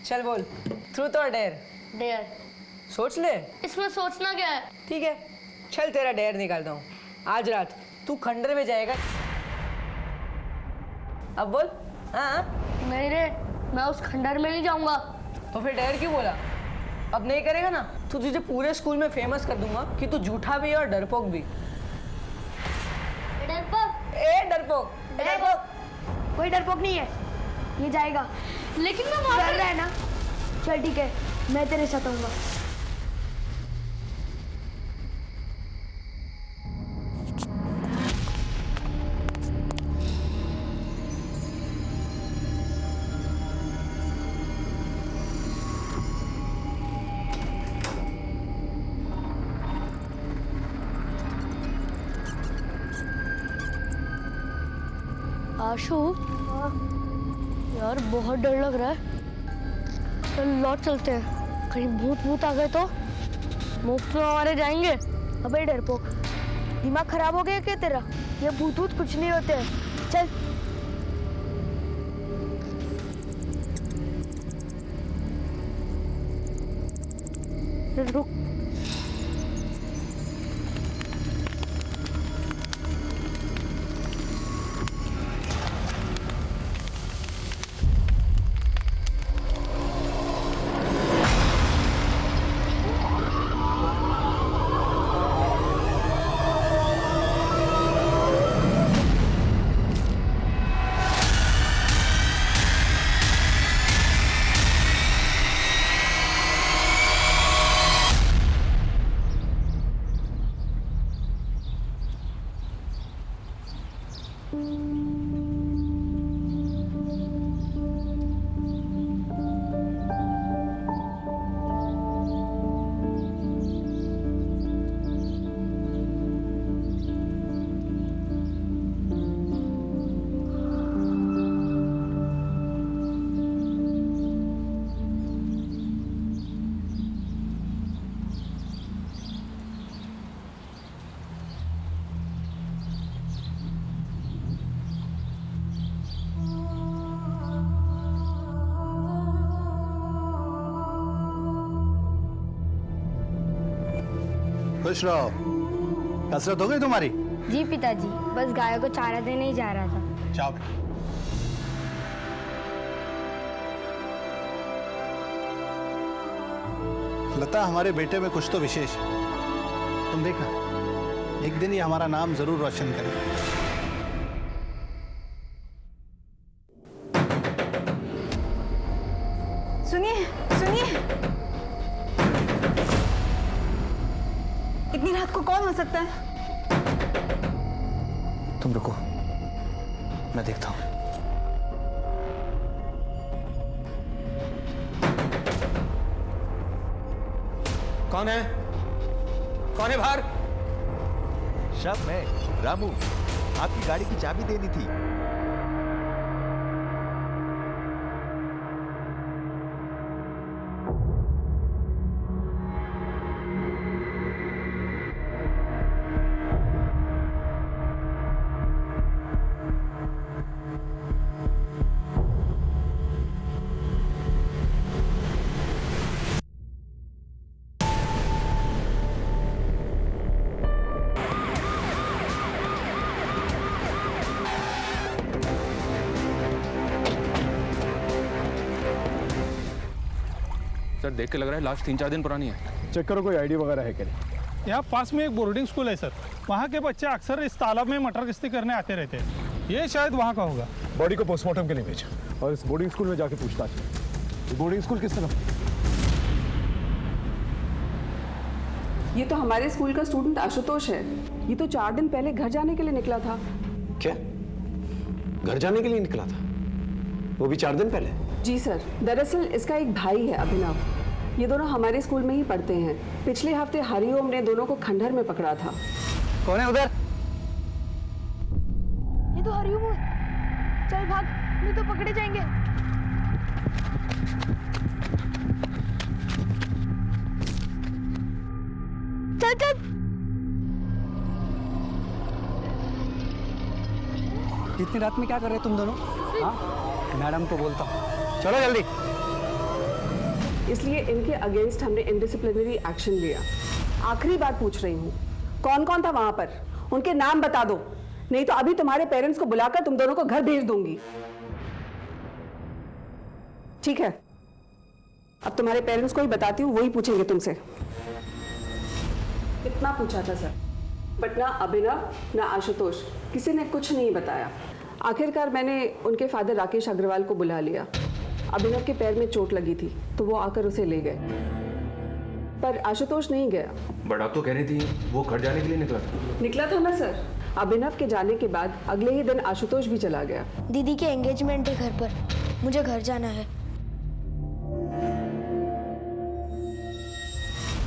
चल बोल, ट्रूथ और डेयर? डेयर। सोच ले। इसमें सोचना क्या है? ठीक है, चल तेरा डेयर निकालता हूँ। आज रात तू खंडर में जाएगा। अब बोल। हाँ। नहीं रे, मैं उस खंडर में नहीं जाऊंगा। तो फिर डेयर क्यों बोला? अब नहीं करेगा ना तो तुझे पूरे स्कूल में फेमस कर दूंगा कि तू झूठा भी है और डरपोक भी। डरपोक? ए डरपोक, डरपोक। कोई डरपोक नहीं है, ये जाएगा। लेकिन मैं वहां डर रहा है ना? चल ठीक है, मैं तेरे साथ आऊंगा। आशु, यार बहुत डर लग रहा है। चल लौट चलते हैं, कहीं भूत भूत आ गए तो मुफ्त में हमारे जाएंगे। अबे डरपोक, दिमाग खराब हो गया क्या तेरा? ये भूत भूत कुछ नहीं होते हैं। चल। रुक। खुश रहो। कसरत हो गई तुम्हारी? जी पिताजी, बस गायों को चारा देने ही जा रहा था। जाओ। लता, हमारे बेटे में कुछ तो विशेष है। तुम देखना, एक दिन ही हमारा नाम जरूर रोशन करेगा। सुनिए सुनिए, इतनी रात को कौन हो सकता है? तुम रुको, मैं देखता हूं। कौन है? कौन है बाहर? शब मैं रामू, आपकी गाड़ी की चाबी देनी थी। सर देख के लग रहा है लास्ट 3-4 दिन पुरानी है। चेक करो कोई आईडी वगैरह है क्या। यहाँ पास में एक बोर्डिंग स्कूल है सर, वहाँ के बच्चे अक्सर इस तालाब में मटर गश्ती करने आते रहते हैं। ये शायद वहाँ का होगा। बॉडी को पोस्टमार्टम के लिए भेजा और इस बोर्डिंग स्कूल में जाके पूछताछ की। ये बोर्डिंग स्कूल किस तरफ? ये तो हमारे स्कूल का स्टूडेंट आशुतोष है। ये तो 4 दिन पहले घर जाने के लिए निकला था। क्या? घर जाने के लिए निकला था? वो भी 4 दिन पहले? जी सर, दरअसल इसका एक भाई है अभिनव। ये दोनों हमारे स्कूल में ही पढ़ते हैं। पिछले हफ्ते हरिओम ने दोनों को खंडहर में पकड़ा था। कौन है उधर? ये तो हरिओम है। चल भाग, नहीं तो पकड़े जाएंगे। चल चल। इतनी रात में क्या कर रहे तुम दोनों? हाँ, मैडम को बोलता हूँ। चलो जल्दी। इसलिए इनके अगेंस्ट हमने इनडिसिप्लिनरी एक्शन लिया। आखिरी बार पूछ रही हूँ, कौन कौन था वहां पर? उनके नाम बता दो, नहीं तो अभी तुम्हारे पेरेंट्स को बुलाकर तुम दोनों को घर भेज दूंगी। ठीक है, अब तुम्हारे पेरेंट्स को ही बताती हूँ, वही पूछेंगे तुमसे। कितना पूछा था सर, बट ना अभिनव ना आशुतोष किसी ने कुछ नहीं बताया। आखिरकार मैंने उनके फादर राकेश अग्रवाल को बुला लिया। अभिनव के पैर में चोट लगी थी तो वो आकर उसे ले गए, पर आशुतोष नहीं गया। बट आप तो कह रही थी वो घर जाने के लिए निकला था ना सर। अभिनव के जाने के बाद अगले ही दिन आशुतोष भी चला गया। दीदी के एंगेजमेंट है घर पर, मुझे घर जाना है।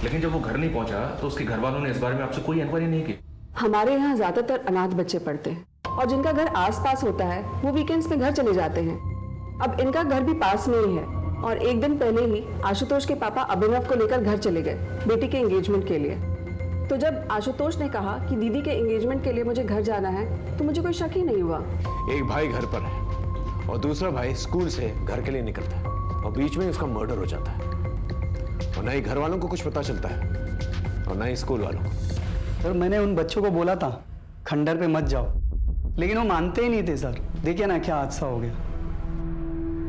लेकिन जब वो घर नहीं पहुंचा तो उसके घर वालों ने इस बारे में आपसे कोई इंक्वायरी नहीं की? हमारे यहाँ ज्यादातर अनाथ बच्चे पढ़ते हैं और जिनका घर आसपास होता है वो वीकेंड्स में घर चले जाते हैं। अब इनका घर भी पास में ही है और एक दिन पहले ही आशुतोष के पापा अभिनव को लेकर घर चले गए बेटी के एंगेजमेंट के लिए। तो जब आशुतोष ने कहा कि दीदी के एंगेजमेंट के लिए मुझे घर जाना है तो मुझे कोई शक ही नहीं हुआ। एक भाई घर पर है और दूसरा भाई स्कूल से घर के लिए निकलता है और बीच में उसका मर्डर हो जाता है, और ना ही घर वालों को कुछ पता चलता है और ना ही स्कूल वालों को। सर मैंने उन बच्चों को बोला था खंडर पे मत जाओ, लेकिन वो मानते ही नहीं थे सर। देखिए ना क्या हादसा हो गया।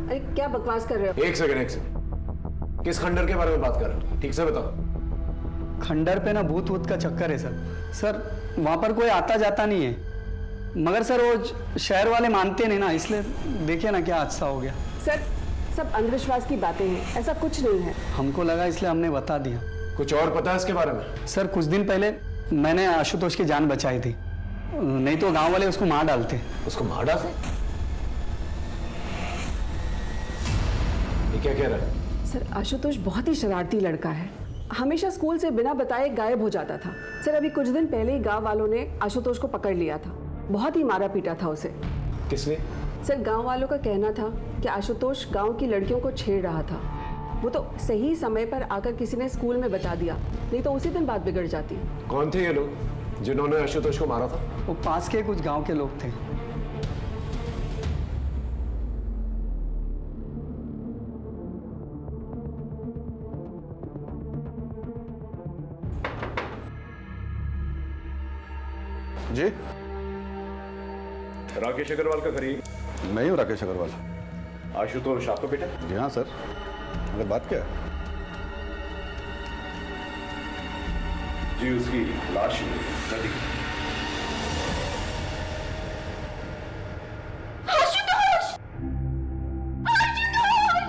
अरे क्या बकवास कर रहे हो? एक सेकंड, किस खंडर के बारे में बात कर रहे हो? ठीक से बताओ। खंडर पे ना भूत वूत का चक्कर है सर। सर वहाँ पर कोई आता जाता नहीं है, मगर सर वो शहर वाले मानते नहीं ना, इसलिए देखिए ना क्या हादसा हो गया। सर सब अंधविश्वास की बातें हैं, ऐसा कुछ नहीं है। हमको लगा इसलिए हमने बता दिया। कुछ और पता है इसके बारे में? सर कुछ दिन पहले मैंने आशुतोष की जान बचाई थी, नहीं तो गांव वाले उसको मार डालते। उसको मार डालते? ये क्या कह रहा है? सर आशुतोष बहुत ही शरारती लड़का है, हमेशा स्कूल से बिना बताए गायब हो जाता था। सर अभी कुछ दिन पहले ही गांव वालों ने आशुतोष को पकड़ लिया था, बहुत ही मारा पीटा था उसे। किसने? सर गांव वालों का कहना था कि आशुतोष गांव की लड़कियों को छेड़ रहा था। वो तो सही समय पर आकर किसी ने स्कूल में बता दिया, नहीं तो उसी दिन बात बिगड़ जाती। कौन थे ये लोग जिन्होंने आशुतोष को मारा था? वो पास के कुछ गांव के लोग थे। जी राकेश अग्रवाल का घर ही? मैं ही हूँ राकेश अग्रवाल। आशुतोष आपका बेटा? जी हाँ सर। अगर बात क्या है? जी उसकी लाश नदी। आशुतोष! आशुतोष!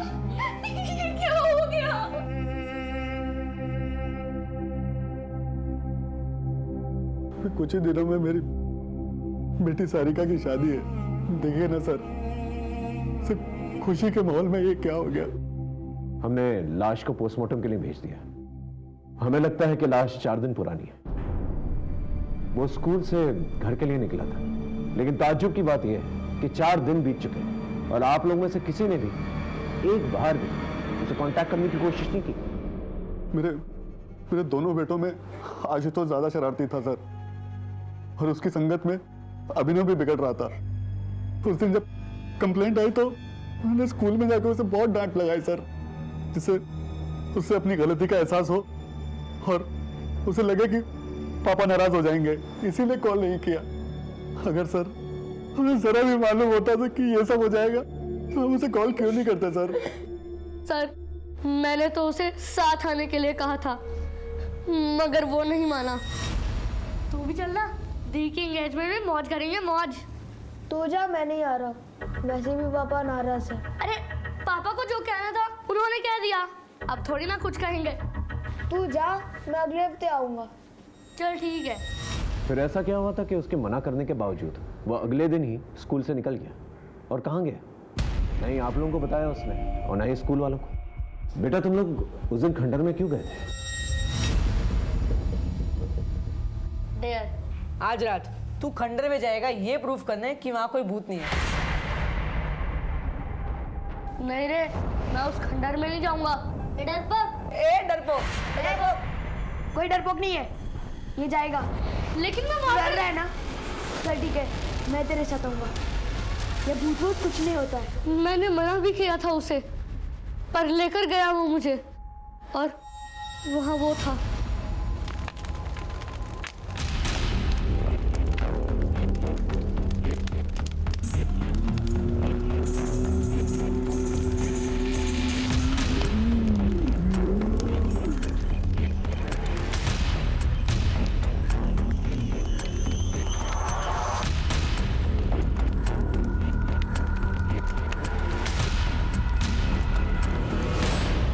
ये क्या हो गया? कुछ ही दिनों में मेरी बेटी सारिका की शादी है। देखिए ना सर, सिर्फ खुशी के माहौल में ये क्या हो गया। हमने लाश को पोस्टमार्टम के लिए भेज दिया। हमें लगता है कि लाश 4 दिन पुरानी है। वो स्कूल से घर के लिए निकला था, लेकिन ताज्जुब की बात यह है कि 4 दिन बीत चुके हैं और आप लोगों में से किसी ने भी एक बार भी उसे कांटेक्ट करने की कोशिश नहीं की। मेरे दोनों बेटों में आशुतोष ज्यादा शरारती था सर, और उसकी संगत में अभिनव भी बिगड़ रहा था। उस दिन जब कंप्लेंट आई तो मैंने स्कूल में जाकर उसे बहुत डांट लगाई सर, जिससे उससे अपनी गलती का एहसास हो और उसे लगे कि पापा नाराज हो जाएंगे, इसीलिए कॉल नहीं किया। अगर सर हमें जरा भी मालूम होता था कि ये सब हो जाएगा तो हम उसे कॉल क्यों नहीं करते सर? सर मैंने तो उसे साथ आने के लिए कहा था, मगर वो नहीं माना। तू भी चलना, दी की एंगेजमेंट में मौज करेंगे, मौज। तो जा, मैं नहीं आ रहा, वैसे भी पापा नाराज है। अरे पापा को जो कहना था उन्होंने कह दिया, अब थोड़ी ना कुछ कहेंगे। तू जा, मैं अगले हफ्ते आऊंगा। चल ठीक है। फिर ऐसा क्या हुआ था कि उसके मना करने के बावजूद वो अगले दिन ही स्कूल से निकल गया? और कहाँ गया? नहीं आप लोगों को बताया उसने और ना ही स्कूल वालों को। बेटा तुम लोग उस दिन खंडर में क्यों गए थे? डेयर, आज रात तू खंडर में जाएगा ये प्रूफ करने कि वहां कोई भूत नहीं है। नहीं रे, मैं उस खंडर में नहीं जाऊंगा। डरपोक, कोई डरपोक नहीं है, ये जाएगा। लेकिन मैं वहां डर रहा है ना? चल ठीक है, मैं तेरे साथ आऊंगा। ये भूत कुछ नहीं होता है। मैंने मना भी किया था उसे, पर लेकर गया वो मुझे। और वहाँ वो था।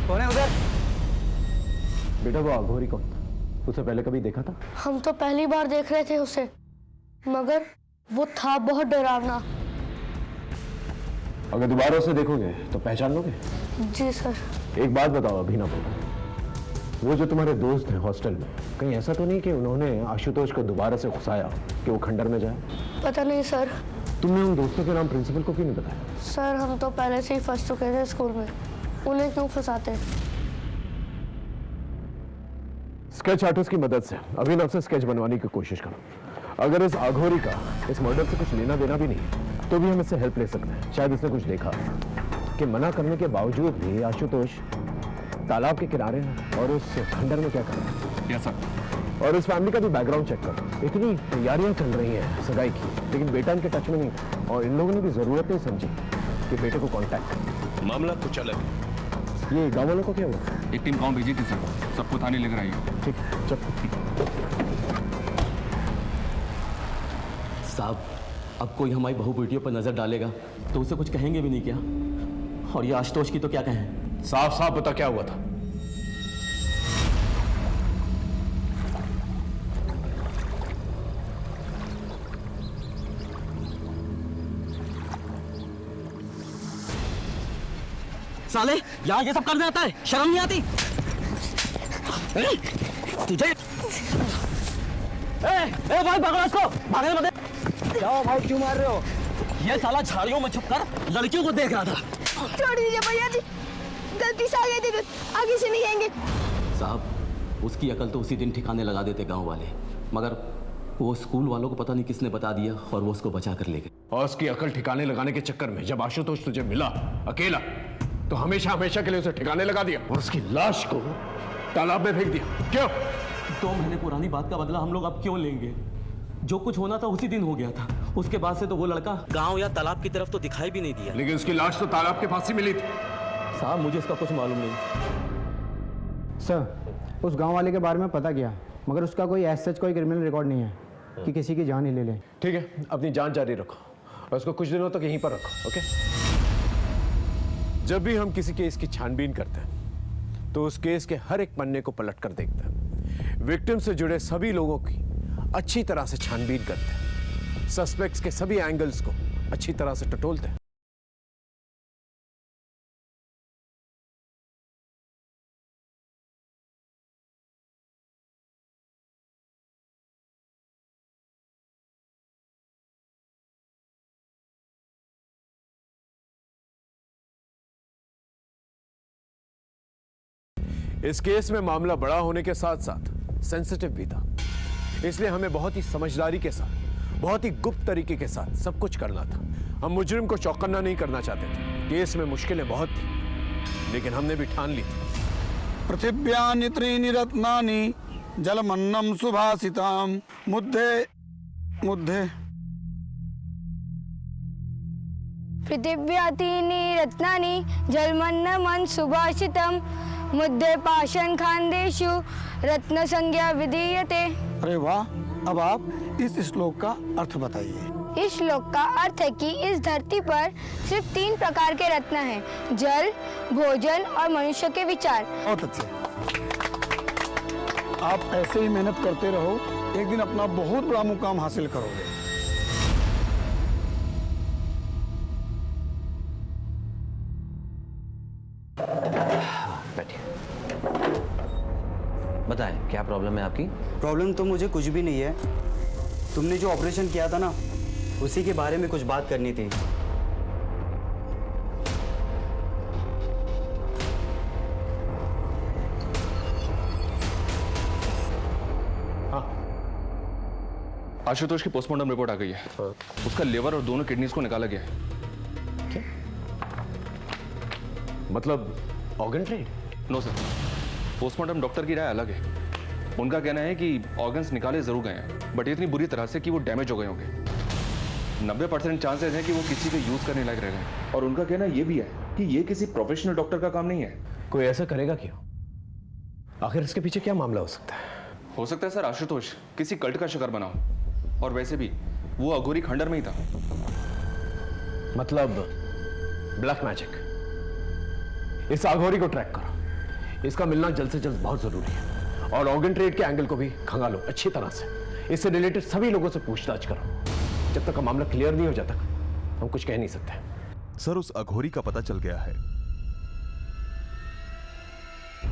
कौन है उधर? बेटा वो अघोरी कौन था? उसे पहले कभी देखा था? हम तो पहली बार देख रहे थे उसे, मगर वो था बहुत डरावना। अगर दोबारा उसे देखोगे तो पहचान लोगे? जी सर। एक बात बताओ अभिनव, वो जो तुम्हारे दोस्त हैं हॉस्टल में, कहीं ऐसा तो नहीं कि उन्होंने आशुतोष को दोबारा से घुसाया कि वो खंडर में जाए? पता नहीं सर। तुमने उन दोस्तों के नाम प्रिंसिपल को क्यों नहीं बताया? सर हम तो पहले से ही फंस चुके थे स्कूल में, उन्हें क्यों फंसाते? स्केच आर्टिस्ट की मदद से अभिनव से स्केच बनवाने की कोशिश करो। अगर इस अघोरी का इस मर्डर से कुछ लेना देना भी नहीं तो भी हम इससे हेल्प ले सकते हैं। शायद इसने कुछ देखा कि मना करने के बावजूद भी आशुतोष तालाब के किनारे है और उस खंडर में क्या कर रहा है। Yes sir. और इस फैमिली का भी बैकग्राउंड चेक करो। इतनी तैयारियां चल रही हैं सगाई की, लेकिन बेटा इनके टच में नहीं था और इन लोगों ने भी जरूरत नहीं समझी कि बेटे को कॉन्टैक्ट करें। मामला कुछ अलग है। ये गाँव वालों को क्या हुआ? एक टीम गांव भेजी थी सर, सबको थाने लेकर आई है। ठीक है, चल। साहब, अब कोई हमारी बहू बेटियों पर नजर डालेगा तो उसे कुछ कहेंगे भी नहीं क्या? और ये आशुतोष की तो क्या कहें? साफ साफ बता क्या हुआ था? साले यहाँ ये सब करने आता है, शर्म नहीं आती तुझे? ए भाई पकड़ो इसको, भागने मत दे। जाओ भाई, क्यों मार रहे हो? ये साला झाड़ियों में छुपकर लड़कियों को देख रहा था। छोड़ दीजिए भैया जी, गलती से आ गए थे, आगे से नहीं आएंगे। साहब, उसकी अकल तो उसी दिन ठिकाने लगा देते गांव वाले, मगर वो स्कूल वालों को पता नहीं किसने बता दिया और वो उसको बचा कर ले गए। और उसकी अकल ठिकाने लगाने के चक्कर में जब आशुतोष तुझे मिला अकेला तो हमेशा हमेशा के लिए उसे ठिकाने लगा दिया और उसकी लाश को तालाब में फेंक दिया। क्यों? 2 महीने पुरानी बात का बदला हम लोग अब क्यों लेंगे? जो कुछ होना था उसी दिन हो गया था। उसके बाद से तो वो लड़का गांव या तालाब की तरफ तो दिखाई भी नहीं दिया। लेकिन उसकी लाश तो तालाब के पास ही मिली थी। साहब, मुझे इसका कुछ मालूम नहीं। सर, उस गांव वाले के बारे में पता किया, मगर उसका कोई ऐसा कोई क्रिमिनल रिकॉर्ड नहीं है कि किसी की जान ही ले ले। ठीक है, अपनी जान जारी रखो और उसको कुछ दिनों तक यहीं पर रखो। ओके? जब भी हम किसी केस की छानबीन करते हैं तो उस केस के हर एक पन्ने को पलट कर देखते हैं, विक्टिम से जुड़े सभी लोगों की अच्छी तरह से छानबीन करते हैं, सस्पेक्ट्स के सभी एंगल्स को अच्छी तरह से टटोलते हैं। इस केस में मामला बड़ा होने के साथ साथ सेंसिटिव भी था, इसलिए हमें बहुत ही समझदारी के साथ, बहुत ही गुप्त तरीके के साथ सब कुछ करना था। हम मुजरिम को चौकन्ना नहीं करना चाहते थे। केस में मुश्किलें बहुत थी, लेकिन हमने भी ठान ली थी। पृथिव्यानि त्रीणि रत्नानि जलमन्नं सुभाषिताम मुद्धे मुद्धे। पृथिव्या त्रीणि रत्नानि जलमन्नं सुभाषितम् मुद्दे पाषाण खान्देषु रत्न संज्ञा विधीयते। अरे वाह, अब आप इस श्लोक का अर्थ बताइए। इस श्लोक का अर्थ है कि इस धरती पर सिर्फ 3 प्रकार के रत्न हैं, जल, भोजन और मनुष्य के विचार। बहुत अच्छे, आप ऐसे ही मेहनत करते रहो, एक दिन अपना बहुत बड़ा मुकाम हासिल करोगे। बताएं, क्या प्रॉब्लम है आपकी? प्रॉब्लम तो मुझे कुछ भी नहीं है। तुमने जो ऑपरेशन किया था ना, उसी के बारे में कुछ बात करनी थी। हाँ, आशुतोष की पोस्टमार्टम रिपोर्ट आ गई है। उसका लिवर और दोनों किडनीज को निकाला गया है। क्या? मतलब organ trade? No sir, postmortem doctor की राय अलग है। उनका कहना है कि ऑर्गन्स निकाले जरूर गए हैं, बट इतनी बुरी तरह से कि वो डैमेज हो गए होंगे। 90% चांसेस हैं कि वो किसी के यूज करने लायक रह गए। और उनका कहना ये भी है कि ये किसी प्रोफेशनल डॉक्टर का काम नहीं है। कोई ऐसा करेगा क्यों? आखिर इसके पीछे क्या मामला हो सकता है? हो सकता है सर आशुतोष किसी कल्ट का शिकार बना हो, और वैसे भी वो अघोरी खंडर में ही था। मतलब ब्लैक मैजिक। इस अघोरी को ट्रैक करो, इसका मिलना जल्द से जल्द बहुत जरूरी है। और ऑर्गन ट्रेड के एंगल को भी खंगालो अच्छी तरह से। इससे रिलेटेड सभी लोगों से पूछताछ करो। जब तक का मामला क्लियर नहीं हो जाता हम कुछ कह नहीं सकते। सर उस अघोरी का पता चल गया है।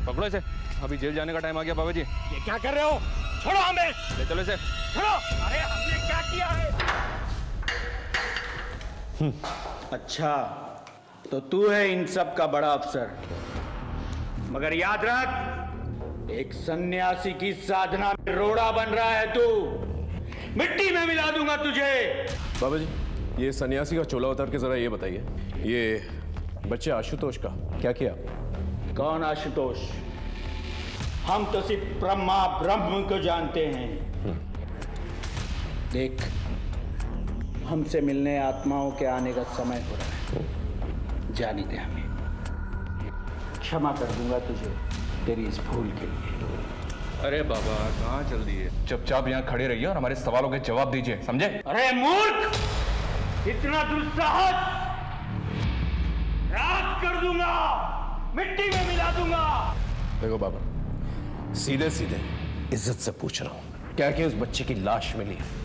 पकड़ो इसे, अभी जेल जाने का टाइम आ गया। बाबा जी ये क्या कर रहे हो? छोड़ो हमें, ले चलो इसे। छोड़ो। अरे हमने क्या किया है? अच्छा तो तू है इन सब का बड़ा अफसर, मगर याद रख एक सन्यासी की साधना में रोड़ा बन रहा है तू। मिट्टी में मिला दूंगा तुझे। बाबा जी ये सन्यासी का चोला उतार के जरा ये बताइए, ये बच्चे आशुतोष का क्या किया? कौन आशुतोष? हम तो सिर्फ ब्रह्मा ब्रह्म को जानते हैं। देख हमसे मिलने आत्माओं के आने का समय हो रहा है, जाने दे हमें। क्षमा कर दूंगा तुझे तेरी इस भूल के लिए। अरे बाबा कहाँ चल दिए? चुपचाप यहाँ खड़े रहिए और हमारे सवालों के जवाब दीजिए, समझे? अरे मूर्ख, इतना दुस्साहस! राख कर दूंगा, मिट्टी में मिला दूंगा। देखो बाबा सीधे सीधे इज्जत से पूछ रहा हूं, क्या कि उस बच्चे की लाश मिली है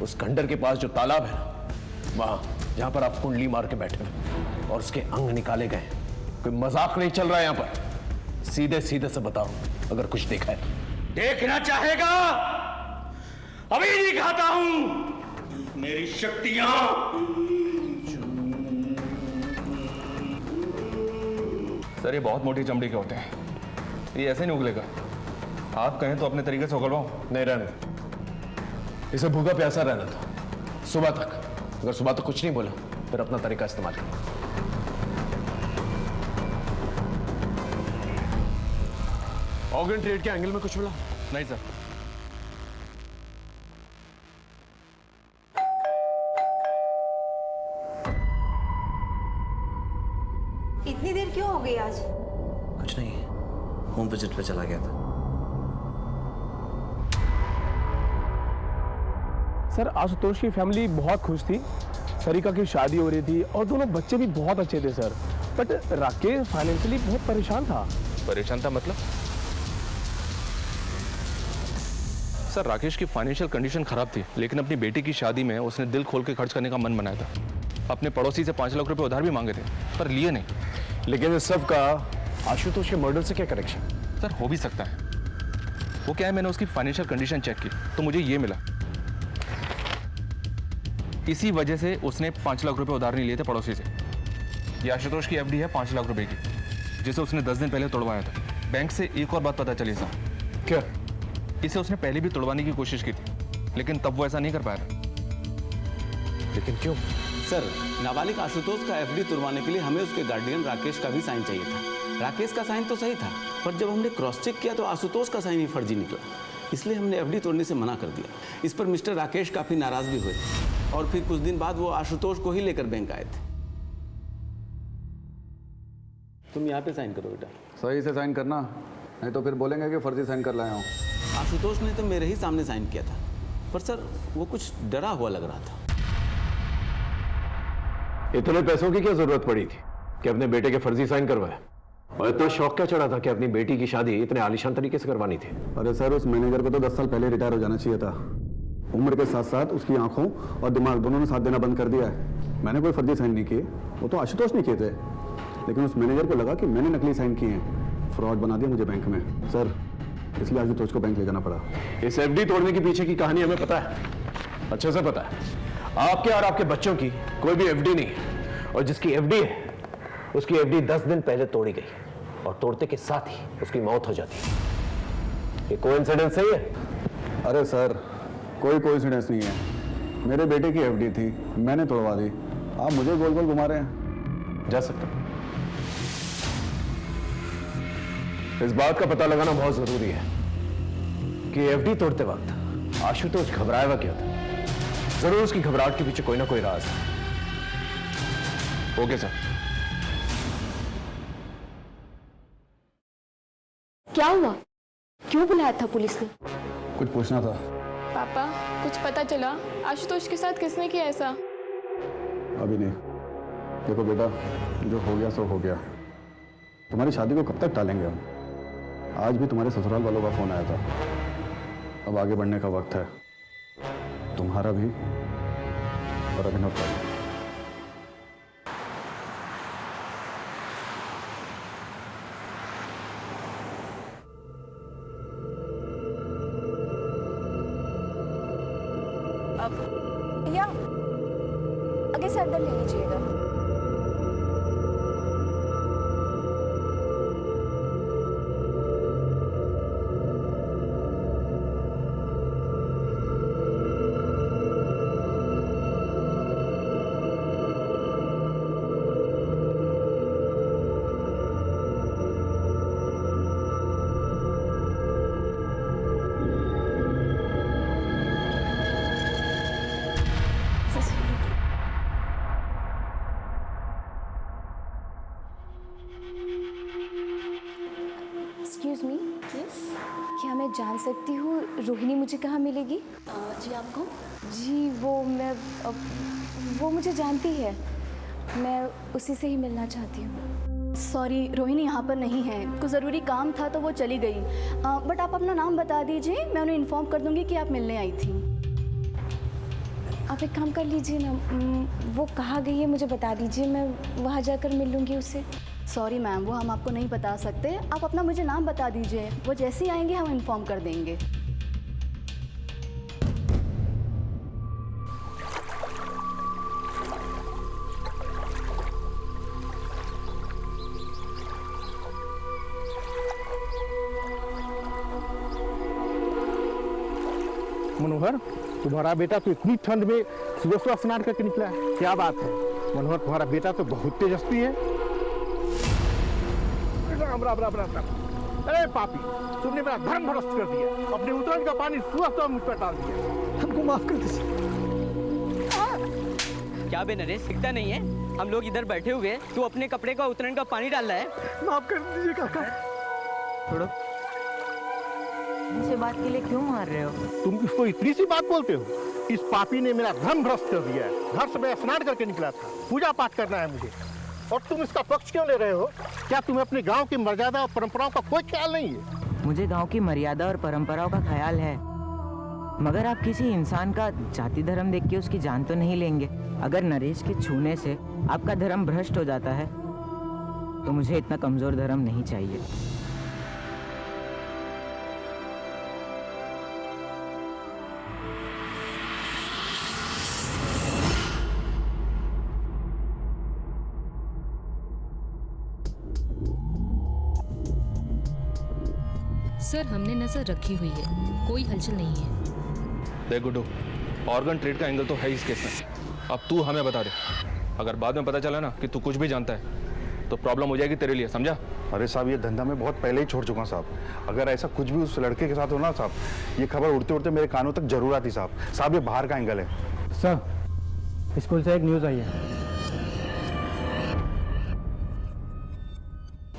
उस खंडर के पास जो तालाब है ना, वहां जहां पर आप कुंडली मार के बैठे हैं और उसके अंग निकाले गए? कोई मजाक नहीं चल रहा है यहां पर। सीधे सीधे से बताओ अगर कुछ देखा है तो। देखना चाहेगा? अभी दिखाता हूं मेरी शक्तियां। सर ये बहुत मोटी चमड़ी के होते हैं, ये ऐसे नहीं उगलेगा। आप कहें तो अपने तरीके से उगलवाऊं? नहीं रहने दो, इसे भूखा प्यासा रहना था सुबह तक। अगर सुबह तक कुछ नहीं बोला फिर अपना तरीका इस्तेमाल करो। ऑर्गन ट्रेड के एंगल में कुछ मिला? नहीं सर। इतनी देर क्यों हो गई आज? कुछ नहीं, होम विजिट पे चला गया था। सर आशुतोष की फैमिली बहुत खुश थी, सरिका की शादी हो रही थी और दोनों बच्चे भी बहुत अच्छे थे सर। बट राकेश फाइनेंशियली बहुत परेशान था। परेशान था मतलब? सर राकेश की फाइनेंशियल कंडीशन खराब थी, लेकिन अपनी बेटी की शादी में उसने दिल खोल के खर्च करने का मन बनाया था। अपने पड़ोसी से 5 लाख रुपए उधार भी मांगे थे पर लिए नहीं। लेकिन इस सब का आशुतोष के मर्डर से क्या कनेक्शन? सर हो भी सकता है। वो क्या है, मैंने उसकी फाइनेंशियल कंडीशन चेक की तो मुझे ये मिला, इसी वजह से उसने 5 लाख रुपए उधार नहीं लिए थे पड़ोसी से। ये आशुतोष की एफडी है 5 लाख रुपए की, जिसे उसने 10 दिन पहले तोड़वाया था। बैंक से एक और बात पता चली साहब। क्या? इसे उसने पहले भी तोड़वाने की कोशिश की थी, लेकिन तब वो ऐसा नहीं कर पाया था। लेकिन क्यों? सर नाबालिग आशुतोष का एफडी तुड़वाने के लिए हमें उसके गार्डियन राकेश का भी साइन चाहिए था। राकेश का साइन तो सही था, पर जब हमने क्रॉस चेक किया तो आशुतोष का साइन ही फर्जी निकला। इसलिए हमने एफडी तोड़ने से मना कर दिया। इस पर मिस्टर राकेश काफी नाराज भी हुए और फिर कुछ दिन बाद वो आशुतोष को ही लेकर बैंक आए थे। तुम यहाँ पे साइन करो बेटा। सही से साइन करना, नहीं तो फिर बोलेंगे कि फर्जी साइन कर लाया हूँ। आशुतोष ने तो मेरे ही सामने साइन किया था, पर सर वो कुछ डरा हुआ लग रहा था। इतने पैसों की क्या जरूरत पड़ी थी कि अपने बेटे के फर्जी साइन करवाए? और इतना शौक क्या चढ़ा था कि अपनी बेटी की शादी इतने आलीशान तरीके से करवानी थी? अरे सर उस मैनेजर को तो 10 साल पहले रिटायर हो जाना चाहिए था। उम्र के साथ साथ उसकी आंखों और दिमाग दोनों ने साथ देना बंद कर दिया है। मैंने कोई फर्जी साइन नहीं किए, वो तो आशुतोष ने किए थे, लेकिन उस मैनेजर को लगा कि मैंने नकली साइन किए हैं, फ्रॉड बना दिया मुझे बैंक में सर, इसलिए आशुतोष को बैंक ले जाना पड़ा। इस एफडी तोड़ने के पीछे की कहानी हमें पता है, अच्छे से पता है। आपके और आपके बच्चों की कोई भी एफडी नहीं है, और जिसकी एफडी है उसकी एफडी 10 दिन पहले तोड़ी गई और तोड़ते के साथ ही उसकी मौत हो जाती है। ये कोइंसिडेंस सही है? अरे सर कोई कोइंसिडेंस नहीं है, मेरे बेटे की एफडी थी, मैंने तोड़वा दी। आप मुझे गोल गोल घुमा रहे हैं। जा सकते। इस बात का पता लगाना बहुत जरूरी है कि एफडी तोड़ते वक्त आशुतोष घबराया हुआ क्या था। जरूर उसकी घबराहट के पीछे कोई ना कोई राज है। Okay sir. क्या हुआ? क्यों बुलाया था पुलिस ने? कुछ पूछना था। पापा, कुछ पता चला आशुतोष के साथ किसने किया ऐसा? अभी नहीं। देखो बेटा, जो हो गया सो हो गया। तुम्हारी शादी को कब तक टालेंगे हम? आज भी तुम्हारे ससुराल वालों का फोन आया था। अब आगे बढ़ने का वक्त है, तुम्हारा भी और अभिनव का भी। भैया आगे से अंदर ले लीजिएगा। एक्सक्यूज मी, क्या मैं जान सकती हूँ रोहिणी मुझे कहाँ मिलेगी? जी आपको? जी वो मुझे जानती है, मैं उसी से ही मिलना चाहती हूँ। सॉरी, रोहिणी यहाँ पर नहीं है, कुछ ज़रूरी काम था तो वो चली गई। बट आप अपना नाम बता दीजिए, मैं उन्हें इन्फॉर्म कर दूँगी कि आप मिलने आई थी। आप एक काम कर लीजिए ना, वो कहाँ गई है मुझे बता दीजिए, मैं वहाँ जाकर मिल लूँगी उससे। सॉरी मैम, वो हम आपको नहीं बता सकते। आप अपना मुझे नाम बता दीजिए, वो जैसे ही आएंगे हम इन्फॉर्म कर देंगे। मनोहर, तुम्हारा बेटा तो इतनी ठंड में सुबह सुबह स्नान करके निकला है, क्या बात है? मनोहर, तुम्हारा बेटा तो बहुत तेजस्वी है। राम राम राम राम राम। अरे पापी, तुमने मेरा धर्म भ्रष्ट कर दिया, अपने उतरन का पानी सुबह सुबह मुझ पर डाल दिया। हमको माफ कर दीजिए। क्या बे नरेश, दिखता नहीं है? हम लोग इधर बैठे हुए, तू अपने कपड़े का उतरन का पानी डाल रहा है। माफ कर दीजिए काका। छोड़ो। इसे बात के लिए क्यों मार रहे हो? तुम इसको इतनी सी बात बोलते हो? इस पापी ने मेरा धर्म भ्रष्ट कर दिया है। घर से मैं स्नान करके निकला था, पूजा पाठ करना है मुझे, और तुम इसका पक्ष क्यों ले रहे हो? क्या तुम्हें अपने गांव की मर्यादा और परंपराओं का कोई ख्याल नहीं है? मुझे गांव की मर्यादा और परंपराओं का ख्याल है, मगर आप किसी इंसान का जाति धर्म देख के उसकी जान तो नहीं लेंगे। अगर नरेश के छूने से आपका धर्म भ्रष्ट हो जाता है तो मुझे इतना कमजोर धर्म नहीं चाहिए। सर, हमने नजर रखी हुई है, कोई हलचल नहीं है। देख गुड्डू, ऑर्गन ट्रेड का एंगल तो है इस केस में। अब तू हमें बता दे, अगर बाद में पता चला ना कि तू कुछ भी जानता है तो प्रॉब्लम हो जाएगी तेरे लिए, समझा? अरे साहब, ये धंधा मैं बहुत पहले ही छोड़ चुका हूँ साहब। अगर ऐसा कुछ भी उस लड़के के साथ हो ना साहब, ये खबर उड़ते उड़ते मेरे कानों तक जरूर आती साहब। साहब, ये बाहर का एंगल है। सर, स्कूल से एक न्यूज़ आई है।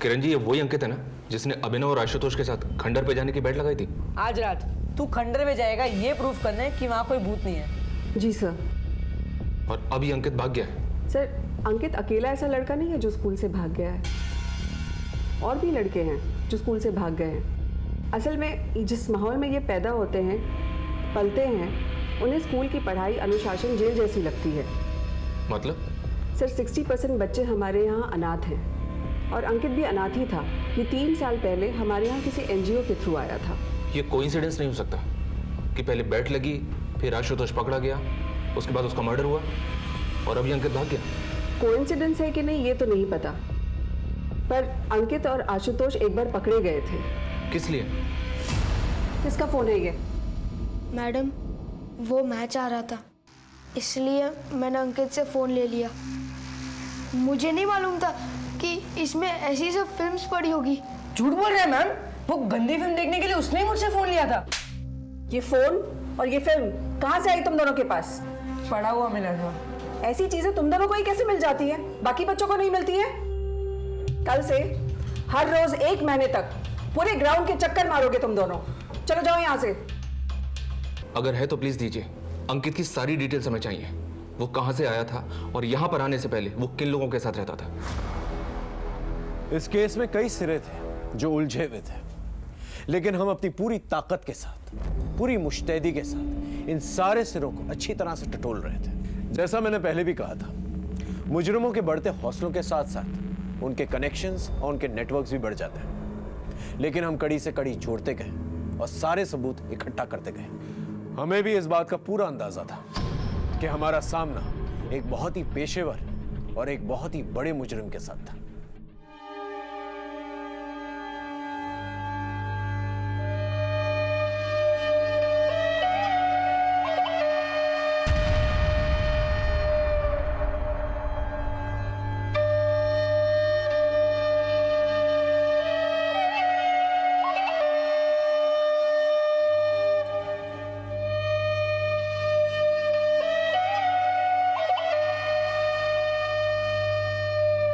किरण जी, ये वही अंकित है ना जिसने अभिनव और आशुतोष के साथ खंडर पे जाने की बैट लगाई थी? आज रात तू खंडर में जाएगा ये प्रूफ करने कि वहाँ कोई भूत नहीं है। जी सर। और अभी अंकित भाग गया है? सर, अंकित अकेला ऐसा लड़का नहीं है जो स्कूल से भाग गया है, और भी लड़के हैं जो स्कूल से भाग गए हैं। असल में जिस माहौल में ये पैदा होते हैं, पलते हैं, उन्हें स्कूल की पढ़ाई अनुशासन जेल जैसी लगती है। मतलब? सर, 60% बच्चे हमारे यहाँ अनाथ हैं, और अंकित भी अनाथ ही था। ये 3 साल पहले हमारे यहाँ किसी NGO के थ्रू आया था। ये कोइंसिडेंस नहीं हो सकता कि पहले बैट लगी, फिर आशुतोष पकड़ा गया, उसके बाद उसका मर्डर हुआ और अभी अंकित भाग गया। कोइंसिडेंस है कि नहीं ये तो नहीं पता, पर अंकित और आशुतोष एक बार पकड़े गए थे। किस लिए? किसका फोन है ये? मैडम, वो मैच आ रहा था, इसलिए मैंने अंकित से फ़ोन ले लिया। मुझे नहीं मालूम था कि इसमें ऐसी सब फिल्म्स पड़ी होगी। झूठ बोल रहे हैं मैम, वो गंदी फिल्म देखने के लिए उसने ही मुझसे फोन लिया था। ये फोन और ये फिल्म कहाँ से आई तुम दोनों के पास? पड़ा हुआ मिला था। ऐसी चीजें तुम दोनों को ही कैसे मिल जाती है, बाकी बच्चों को नहीं मिलती है? कल से हर रोज 1 महीने तक पूरे ग्राउंड के चक्कर मारोगे तुम दोनों। चलो जाओ यहाँ से। अगर है तो प्लीज दीजिए। अंकित की सारी डिटेल्स हमें चाहिए। वो कहां से आया था और यहां पर आने से पहले वो किन लोगों के साथ रहता था। इस केस में कई सिरे थे जो उलझे हुए थे, लेकिन हम अपनी पूरी ताकत के साथ, पूरी मुस्तैदी के साथ इन सारे सिरों को अच्छी तरह से टटोल रहे थे। जैसा मैंने पहले भी कहा था, मुजरिमों के बढ़ते हौसलों के साथ साथ उनके कनेक्शंस और उनके नेटवर्क्स भी बढ़ जाते हैं, लेकिन हम कड़ी से कड़ी जोड़ते गए और सारे सबूत इकट्ठा करते गए। हमें भी इस बात का पूरा अंदाजा था कि हमारा सामना एक बहुत ही पेशेवर और एक बहुत ही बड़े मुजरिम के साथ था।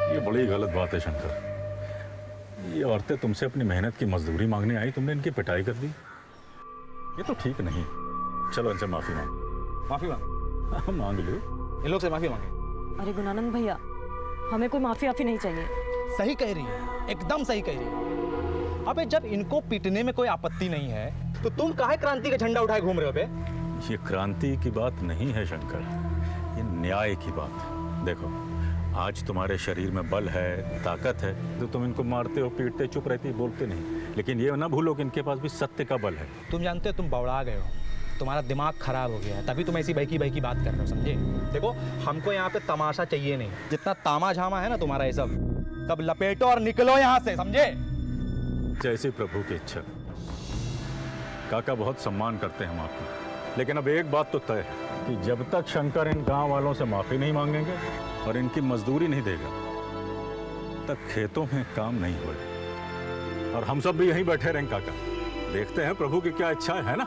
ये बड़ी गलत बात है शंकर। ये औरतें तुमसे अपनी मेहनत की मजदूरी मांगने आई, तुमने इनकी पिटाई कर दी। ये तो ठीक नहीं। चलो इनसे माफी मांग। माफी मांग? मांग लो। इन लोग से माफी मांगे। अरे गुणानंद भैया, हमें कोई माफी वाफी नहीं चाहिए। सही कह रही है, एकदम सही कह रही है। अबे जब इनको पीटने में कोई आपत्ति नहीं है तो तुम काहे क्रांति का झंडा उठाए घूम रहे हो बे? ये क्रांति की बात नहीं है शंकर, ये न्याय की बात। देखो, आज तुम्हारे शरीर में बल है, ताकत है, तो तुम इनको मारते हो, पीटते, चुप रहते, बोलते नहीं। लेकिन ये ना भूलो कि इनके पास भी सत्य का बल है। तुम जानते हो तुम बौड़ा गए हो, तुम्हारा दिमाग खराब हो गया है, तभी तुम ऐसी बहकी बहकी बात कर रहे हो, समझे? देखो, हमको यहाँ पे तमाशा चाहिए नहीं। जितना तामा झामा है ना तुम्हारा ये सब लपेटो और निकलो यहाँ से, समझे? जैसे प्रभु की इच्छा। काका बहुत सम्मान करते हैं हम आपका, लेकिन अब एक बात तो तय है कि जब तक शंकर इन गांव वालों से माफी नहीं मांगेंगे और इनकी मजदूरी नहीं देगा, तब खेतों में काम नहीं होगा। और हम सब भी यहीं बैठे रहेंगे काका, देखते हैं प्रभु की क्या इच्छा है ना?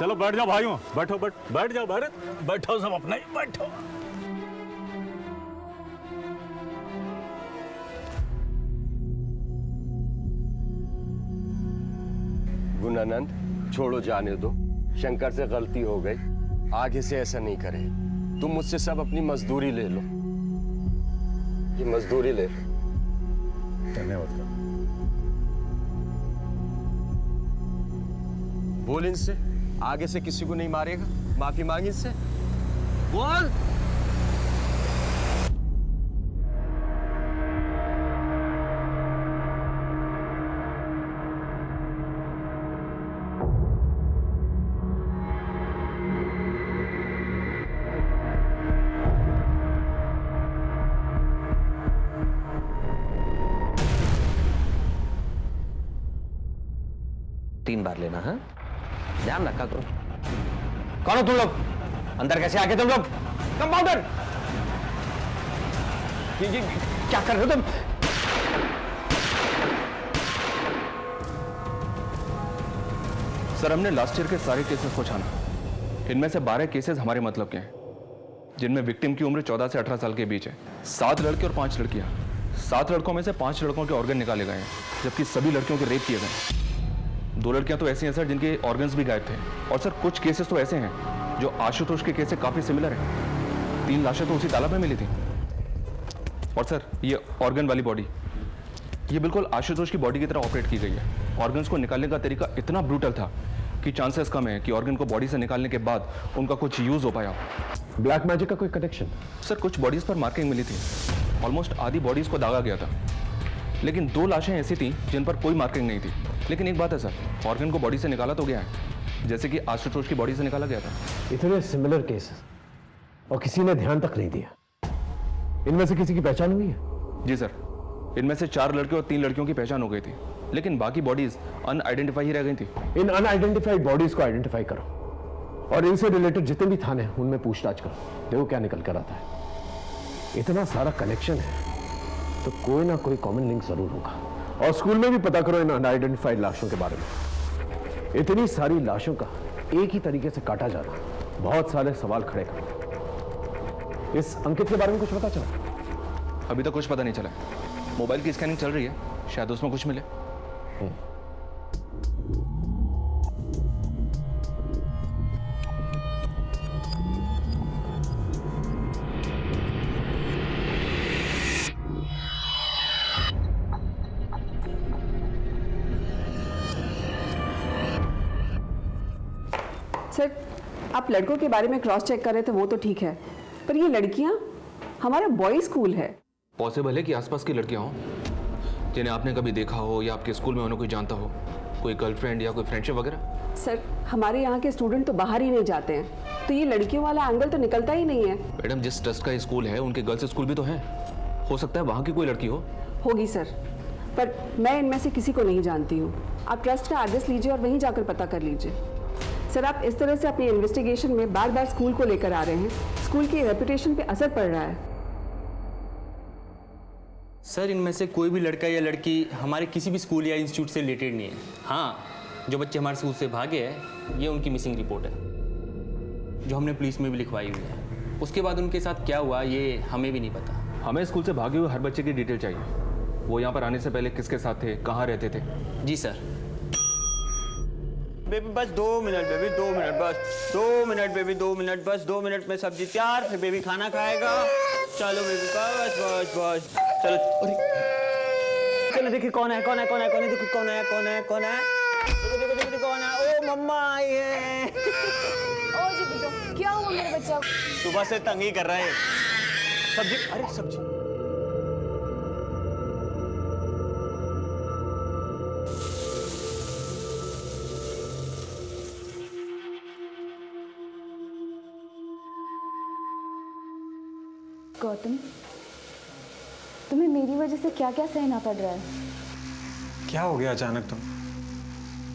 चलो बैठ जाओ भाइयों, बैठो बैठ जाओ, बैठो सब अपना ही बैठो। गुणानंद, छोड़ो, जाने दो। शंकर से गलती हो गई, आगे से ऐसा नहीं करे। तुम मुझसे सब अपनी मजदूरी ले लो, ये मजदूरी ले लो। धन्यवाद। बोल इनसे, आगे से किसी को नहीं मारेगा। माफी मांग इनसे, बोल। तीन बार लेना है, ध्यान रखा करो। कौन हो तुम लोग? अंदर कैसे आके तुम लोग? कंपाउंडर, ये क्या कर रहे हो तुम? सर, हमने लास्ट ईयर के सारे केसेस को छाना। इनमें से 12 केसेस हमारे मतलब के हैं, जिनमें विक्टिम की उम्र 14 से 18 साल के बीच है। 7 लड़के और 5 लड़कियां। 7 लड़कों में से 5 लड़कों के ऑर्गन निकाले गए हैं, जबकि सभी लड़कियों के रेप किए गए। 2 लड़कियां तो ऐसी हैं सर जिनके ऑर्गन्स भी गायब थे। और सर, कुछ केसेस तो ऐसे हैं जो आशुतोष के केस से काफी सिमिलर हैं। 3 लाशें तो उसी तालाब में मिली थी। और सर, ये ऑर्गन वाली बॉडी, ये बिल्कुल आशुतोष की बॉडी की तरह ऑपरेट की गई है। ऑर्गन्स को निकालने का तरीका इतना ब्रूटल था कि चांसेस कम है कि ऑर्गन को बॉडी से निकालने के बाद उनका कुछ यूज हो पाया। ब्लैक मैजिक का कोई कनेक्शन? सर, कुछ बॉडीज पर मार्किंग मिली थी, ऑलमोस्ट आधी बॉडीज को दागा गया था, लेकिन 2 लाशें ऐसी थी जिन पर कोई मार्किंग नहीं थी। लेकिन एक बात है सर, ऑर्गन को बॉडी से निकाला तो गया है, जैसे कि आशुतोष की बॉडी से निकाला गया था। इतने सिमिलर केसेस और किसी ने ध्यान तक नहीं दिया। इनमें से किसी की पहचान हुई है? जी सर, इनमें से 4 लड़के और 3 लड़कियों की पहचान हो गई थी, लेकिन बाकी बॉडीज अनआइडेंटिफाई ही रह गई थी। इन अनआइडेंटिफाइड बॉडीज को आइडेंटिफाई करो और इनसे रिलेटेड जितने भी थाने हैं उनमें पूछताछ करो, देखो क्या निकल कर आता है। इतना सारा कनेक्शन है तो कोई ना कोई कॉमन लिंक जरूर होगा, और स्कूल में भी पता करो इन अनआइडेंटिफाइड लाशों के बारे में। इतनी सारी लाशों का एक ही तरीके से काटा जाना बहुत सारे सवाल खड़े कर। इस अंकित के बारे में कुछ पता चला? अभी तक कुछ पता नहीं चला। मोबाइल की स्कैनिंग चल रही है, शायद उसमें कुछ मिले। सर, आप लड़कों के बारे में क्रॉस चेक कर रहे थे, वो तो ठीक है, पर ये लड़कियां, हमारा बॉयज स्कूल है। पॉसिबल है कि आसपास की लड़कियां हों जिन्हें आपने कभी देखा हो या आपके स्कूल में उन्हें कोई जानता हो, कोई गर्लफ्रेंड या कोई फ्रेंडशिप वगैरह। सर, हमारे यहाँ के स्टूडेंट तो बाहर ही नहीं जाते हैं, तो ये लड़कियों वाला एंगल तो निकलता ही नहीं है। मैडम, जिस ट्रस्ट का स्कूल है उनके गर्ल्स स्कूल भी तो हैं, हो सकता है वहाँ की कोई लड़की हो। होगी सर, पर मैं इनमें से किसी को नहीं जानती हूँ। आप ट्रस्ट का एड्रेस लीजिए और वहीं जाकर पता कर लीजिए। सर, आप इस तरह से अपनी इन्वेस्टिगेशन में बार बार स्कूल को लेकर आ रहे हैं, स्कूल की रेपुटेशन पे असर पड़ रहा है। सर, इनमें से कोई भी लड़का या लड़की हमारे किसी भी स्कूल या इंस्टीट्यूट से रिलेटेड नहीं है। हाँ, जो बच्चे हमारे स्कूल से भागे हैं, ये उनकी मिसिंग रिपोर्ट है, जो हमने पुलिस में भी लिखवाई हुई है। उसके बाद उनके साथ क्या हुआ ये हमें भी नहीं पता। हमें स्कूल से भागे हुए हर बच्चे की डिटेल चाहिए। वो यहाँ पर आने से पहले किसके साथ थे, कहाँ रहते थे। जी सर। बेबी बस 2 मिनट, बेबी 2 मिनट, बस 2 मिनट, बेबी 2 मिनट, बस 2 मिनट में सब्जी तैयार, फिर बेबी खाना खाएगा। चलो बेबी, बस बस बस, चलो। चलो देखिए कौन है, कौन है, कौन है, कौन है, देखो कौन है, कौन है, कौन है, देखो देखो देखो कौन है। ओ मम्मा आई है। ओ जी बेटो, क्या हुआ मेरे बच्चा? सुबह से तंग ही कर रहा है। सब्जी, अरे सब्जी। गौतम, तुम्हें मेरी वजह से क्या क्या सहना पड़ रहा है? क्या हो गया अचानक?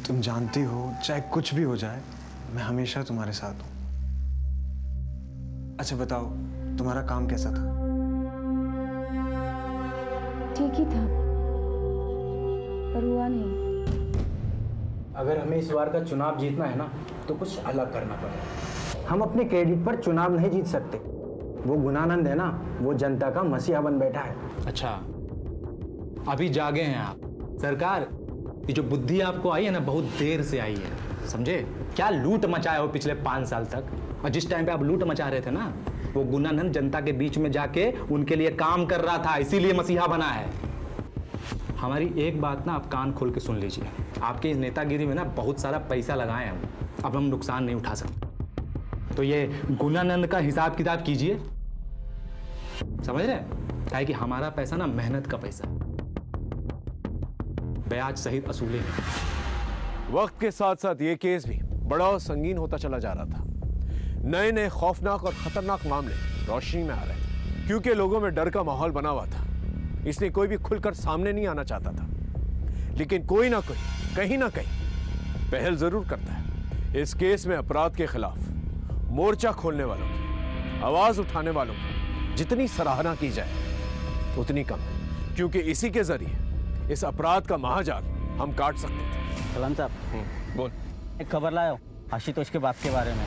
तुम जानती हो, चाहे कुछ भी हो जाए, मैं हमेशा तुम्हारे साथ हूं। अच्छा बताओ, तुम्हारा काम कैसा था? ठीक ही था, पर हुआ नहीं। अगर हमें इस बार का चुनाव जीतना है ना, तो कुछ अलग करना पड़ेगा। हम अपने क्रेडिट पर चुनाव नहीं जीत सकते। वो गुणानंद है ना, वो जनता का मसीहा बन बैठा है। अच्छा, अभी जागे हैं आप। सरकार, ये जो बुद्धि आपको आई है ना, बहुत देर से आई है, समझे? क्या लूट मचाए हो पिछले 5 साल तक। और जिस टाइम पे आप लूट मचा रहे थे ना, वो गुणानंद जनता के बीच में जाके उनके लिए काम कर रहा था, इसीलिए मसीहा बना है। हमारी एक बात ना आप कान खोल के सुन लीजिए। आपके इस नेतागिरी में ना बहुत सारा पैसा लगाए हम, अब हम नुकसान नहीं उठा सकते। तो ये गुणानंद का हिसाब किताब कीजिए, समझ रहे? क्या कि हमारा पैसा ना मेहनत का पैसा, ब्याज सहित असूले। वक्त के साथ साथ ये केस भी बड़ा और संगीन होता चला जा रहा था। नए नए खौफनाक और खतरनाक मामले रोशनी में आ रहे थे, क्योंकि लोगों में डर का माहौल बना हुआ था। इसलिए कोई भी खुलकर सामने नहीं आना चाहता था, लेकिन कोई ना कोई कहीं ना कहीं पहल जरूर करता है। इस केस में अपराध के खिलाफ मोर्चा खोलने वालों की, आवाज उठाने वालों की जितनी सराहना की जाए उतनी कम है, क्योंकि इसी के जरिए इस अपराध का महाजाल हम काट सकते थे। कलाम साहब, बोल। एक खबर लाया आशुतोष के बाप के बारे में।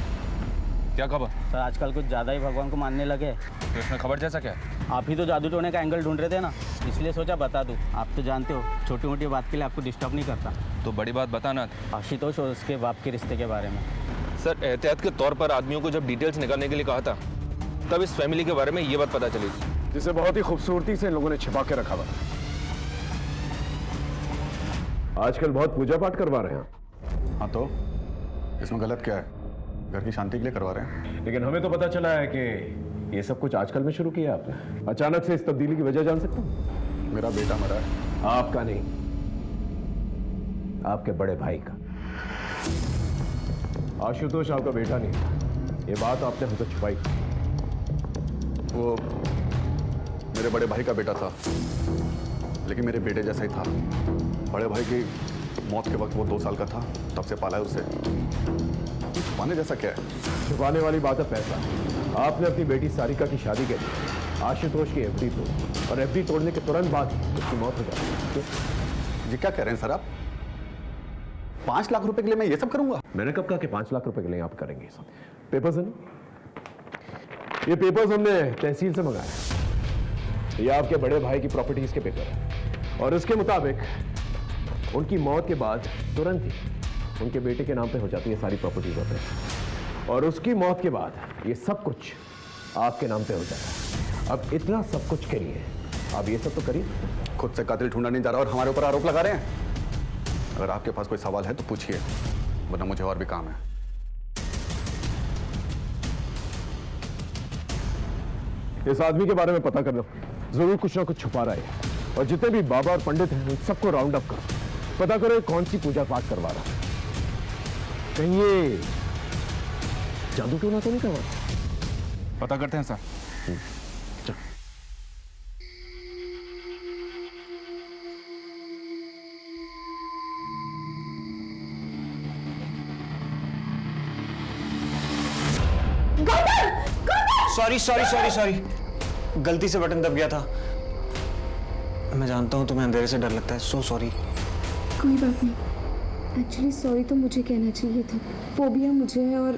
क्या खबर? सर, आजकल कुछ ज़्यादा ही भगवान को मानने लगे। तो इसमें खबर जैसा क्या है? आप ही तो जादू टोने का एंगल ढूंढ रहे थे ना, इसलिए सोचा बता दूं। आप तो जानते हो, छोटी मोटी बात के लिए आपको डिस्टर्ब नहीं करता। तो बड़ी बात बताना। आशुतोष और उसके बाप के रिश्ते के बारे में। सर, एहतियात के तौर पर आदमियों को जब डिटेल्स निकालने के लिए कहा था, तब इस फैमिली के बारे में ये बात पता चली, जिसे बहुत ही खूबसूरती से लोगों ने छिपा के रखा हुआ। आजकल बहुत पूजा पाठ करवा रहे हैं। हाँ, तो इसमें गलत क्या है? घर की शांति के लिए करवा रहे हैं। लेकिन हमें तो पता चला है कि ये सब कुछ आजकल में शुरू किया आपने। अचानक से इस तब्दीली की वजह जान सकता हूँ? मेरा बेटा मरा है। आपका नहीं, आपके बड़े भाई का। आशुतोष आपका बेटा नहीं, ये बात आपने हमसे छुपाई। वो मेरे बड़े भाई का बेटा था, लेकिन मेरे बेटे जैसा ही था। बड़े भाई की मौत के वक्त वो 2 साल का था, तब से पाला है उसे। छुपाने जैसा क्या है? छुपाने वाली बात है पैसा। आपने अपनी बेटी सारिका की शादी के लिए आशुतोष की एफडी तोड़ी, और एफडी तोड़ने के तुरंत बाद उसकी मौत हो जाती है। ये क्या कह रहे हैं सर आप? 5 लाख रुपए के लिए मैं ये सब करूंगा? मैंने कब कहा कि 5 लाख रुपए के लिए आप करेंगे सब? पेपर्स हैं, ये पेपर्स हमने तहसील से मंगाए। ये आपके बड़े भाई की प्रॉपर्टीज के पेपर है और इसके मुताबिक उनकी मौत के बाद तुरंत ही उनके बेटे के नाम पे हो जाती है सारी प्रॉपर्टीज होते हैं और उसकी मौत के बाद ये सब कुछ आपके नाम पे हो जाता है। अब इतना सब कुछ के लिए आप ये सब तो करिए। खुद से कातिल ढूंढा नहीं जा रहा और हमारे ऊपर आरोप लगा रहे हैं। अगर आपके पास कोई सवाल है तो पूछिए, वरना मुझे और भी काम है। इस आदमी के बारे में पता करना, जरूर कुछ ना कुछ छुपा रहा है और जितने भी बाबा और पंडित हैं उन सबको राउंड अप करो, पता करो कौन सी पूजा पाठ करवा रहा है। कहीं ये जादू टोना तो नहीं करवा रहा? पता करते हैं सर। चल। सॉरी सॉरी सॉरी सॉरी, गलती से बटन दब गया था। मैं जानता हूँ तुम्हें अंधेरे से डर लगता है, सो सॉरी। कोई बात नहीं, एक्चुअली सॉरी तो मुझे कहना चाहिए था। फोबिया मुझे है और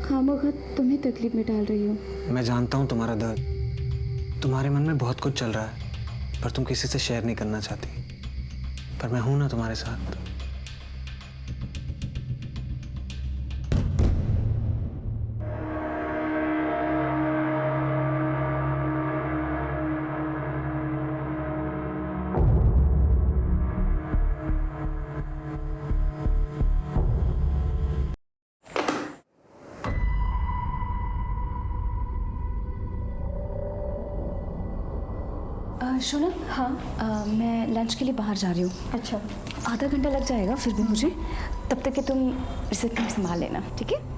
खामखा तुम्हें तकलीफ में डाल रही हूँ। मैं जानता हूँ तुम्हारा दर्द, तुम्हारे मन में बहुत कुछ चल रहा है पर तुम किसी से शेयर नहीं करना चाहती, पर मैं हूं ना तुम्हारे साथ। शोनम, हाँ मैं लंच के लिए बाहर जा रही हूँ। अच्छा, आधा घंटा लग जाएगा फिर भी मुझे, तब तक कि तुम रिसेप्शन संभाल लेना, ठीक है?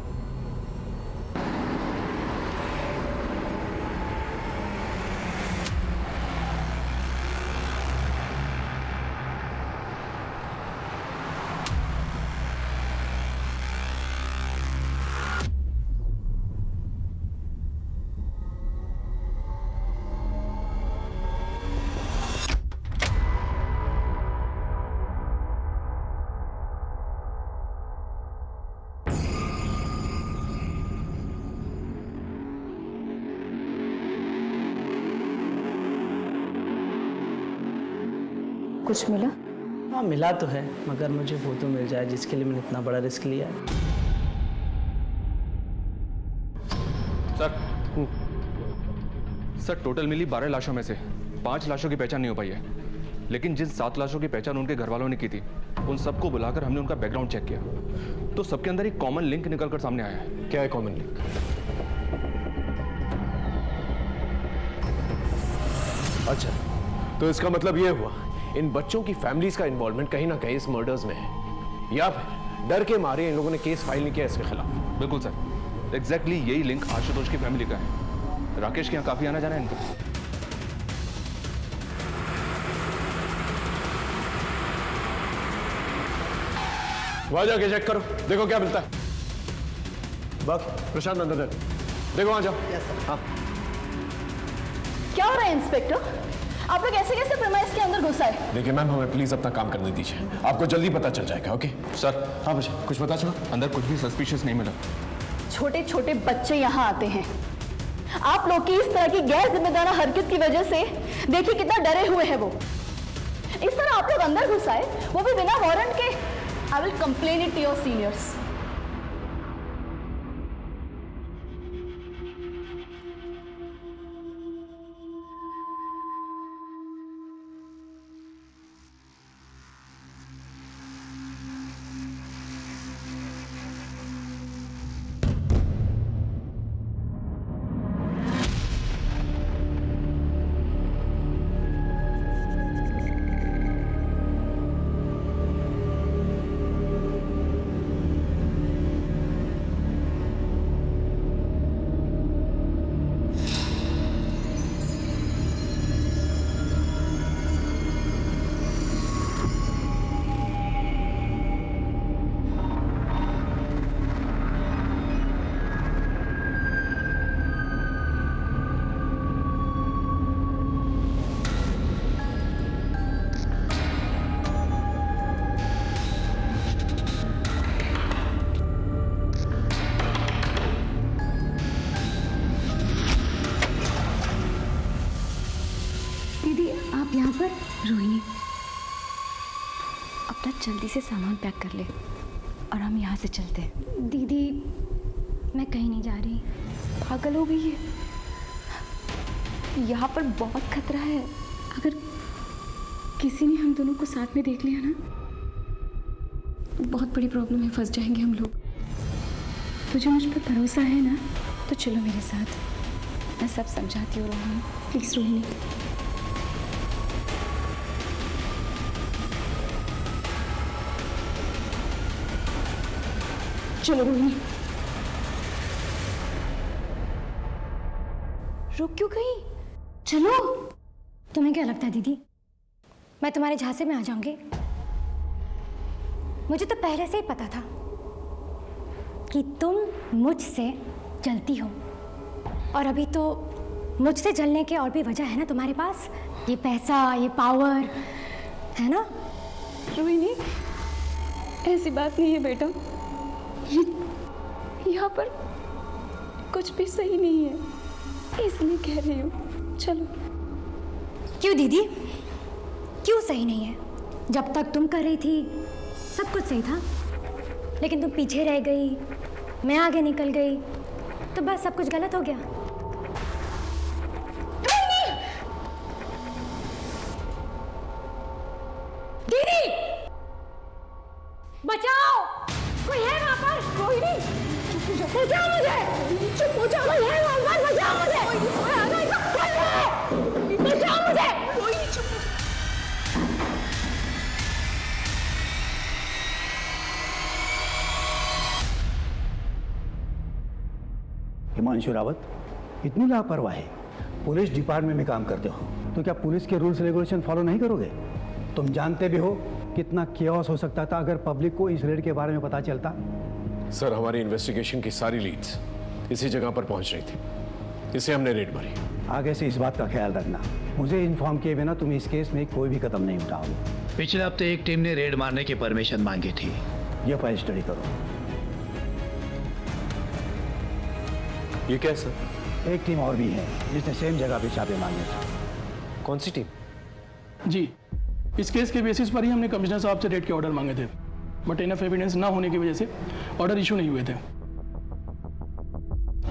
कुछ मिला? हाँ मिला तो है, मगर मुझे वो तो मिल जाए जिसके लिए मैंने इतना बड़ा रिस्क लिया है। सर टोटल मिली 12 लाशों में से 5 लाशों की पहचान नहीं हो पाई है, लेकिन जिन 7 लाशों की पहचान उनके घर वालों ने की थी उन सबको बुलाकर हमने उनका बैकग्राउंड चेक किया तो सबके अंदर एक कॉमन लिंक निकलकर सामने आया है। क्या है कॉमन लिंक? अच्छा, तो इसका मतलब यह हुआ इन बच्चों की फैमिलीज का इन्वॉल्वमेंट कहीं ना कहीं इस मर्डर्स में है, या फिर डर के मारे इन लोगों ने केस फाइल नहीं किया इसके खिलाफ। बिल्कुल सर, एग्जैक्टली यही लिंक आशुतोष की फैमिली का है। राकेश के यहाँ काफी आना जाना है इनका। वहां जाके चेक करो, देखो क्या मिलता है। बस प्रशांत अंदर देखो, वहां जाओ। हाँ। क्या हो रहा है इंस्पेक्टर? आप लोग ऐसे कैसे प्रेमाइस के अंदर घुस आए? देखिए मैम, हमें प्लीज अपना काम करने दीजिए, आपको जल्दी पता चल जाएगा। Okay sir. हाँ बच्चे, कुछ पता चला? अंदर कुछ भी सस्पिशियस नहीं मिला। छोटे छोटे बच्चे यहाँ आते हैं, आप लोग की इस तरह की गैर जिम्मेदार हरकत की वजह से देखिए कितना डरे हुए हैं वो। इस तरह आप लोग अंदर घुस आए, वो भी बिना वारंट के। I will complain it to your seniors. आप यहाँ पर? रोहिणी, अपना जल्दी से सामान पैक कर ले और हम यहाँ से चलते हैं। दीदी मैं कहीं नहीं जा रही। पागल हो गई है, यहाँ पर बहुत खतरा है। अगर किसी ने हम दोनों को साथ में देख लिया ना, बहुत बड़ी प्रॉब्लम में फंस जाएंगे हम लोग। तुझे मुझ पर भरोसा है ना? तो चलो मेरे साथ, मैं सब समझाती हूँ रोहिणी। प्लीज रोहिणी। चलो रोहिणी। रुक क्यों गई? चलो। तुम्हें क्या लगता है दीदी, मैं तुम्हारे झांसे में आ जाऊंगी? मुझे तो पहले से ही पता था कि तुम मुझसे जलती हो, और अभी तो मुझसे जलने के और भी वजह है ना तुम्हारे पास। ये पैसा, ये पावर है ना? रोहिणी ऐसी बात नहीं है बेटा, यहाँ पर कुछ भी सही नहीं है, इसलिए कह रही हूँ। चलो। क्यों दीदी, क्यों सही नहीं है? जब तक तुम कर रही थी सब कुछ सही था, लेकिन तुम पीछे रह गई, मैं आगे निकल गई, तो बस सब कुछ गलत हो गया। दीदी बचाओ, कोई है वहां पर? कोई नहीं, बचाओ मुझे, चुप हो जाओ, कोई है वहां पर? बचाओ मुझे, कोई है, बचाओ मुझे, कोई नहीं, चुप। हिमांशु रावत, इतनी लापरवाही। पुलिस डिपार्टमेंट में काम करते हो तो क्या पुलिस के रूल्स रेगुलेशन फॉलो नहीं करोगे? तुम जानते भी हो कितना केओस हो सकता था अगर पब्लिक को इस रेड के बारे में पता चलता। सर, हमारी इन्वेस्टिगेशन की सारी लीड्स इसी जगह पर पहुंच रही थी, इसे हमने रेड मारी। आगे से इस बात का ख्याल रखना, मुझे इन्फॉर्म किए बिना तुम इस केस में कोई भी कदम नहीं उठाओगे। पिछले हफ्ते एक टीम ने रेड मारने की परमिशन मांगी थी। यह फाइल स्टडी करो। ये क्या सर? एक टीम और भी है जिसने सेम जगह पे छापे मांगे थे। कौन सी टीम? जी, इस केस के बेसिस पर ही हमने कमिश्नर साहब से रेड के ऑर्डर मांगे थे, बट इनफ एविडेंस ना होने की वजह से ऑर्डर इशू नहीं हुए थे।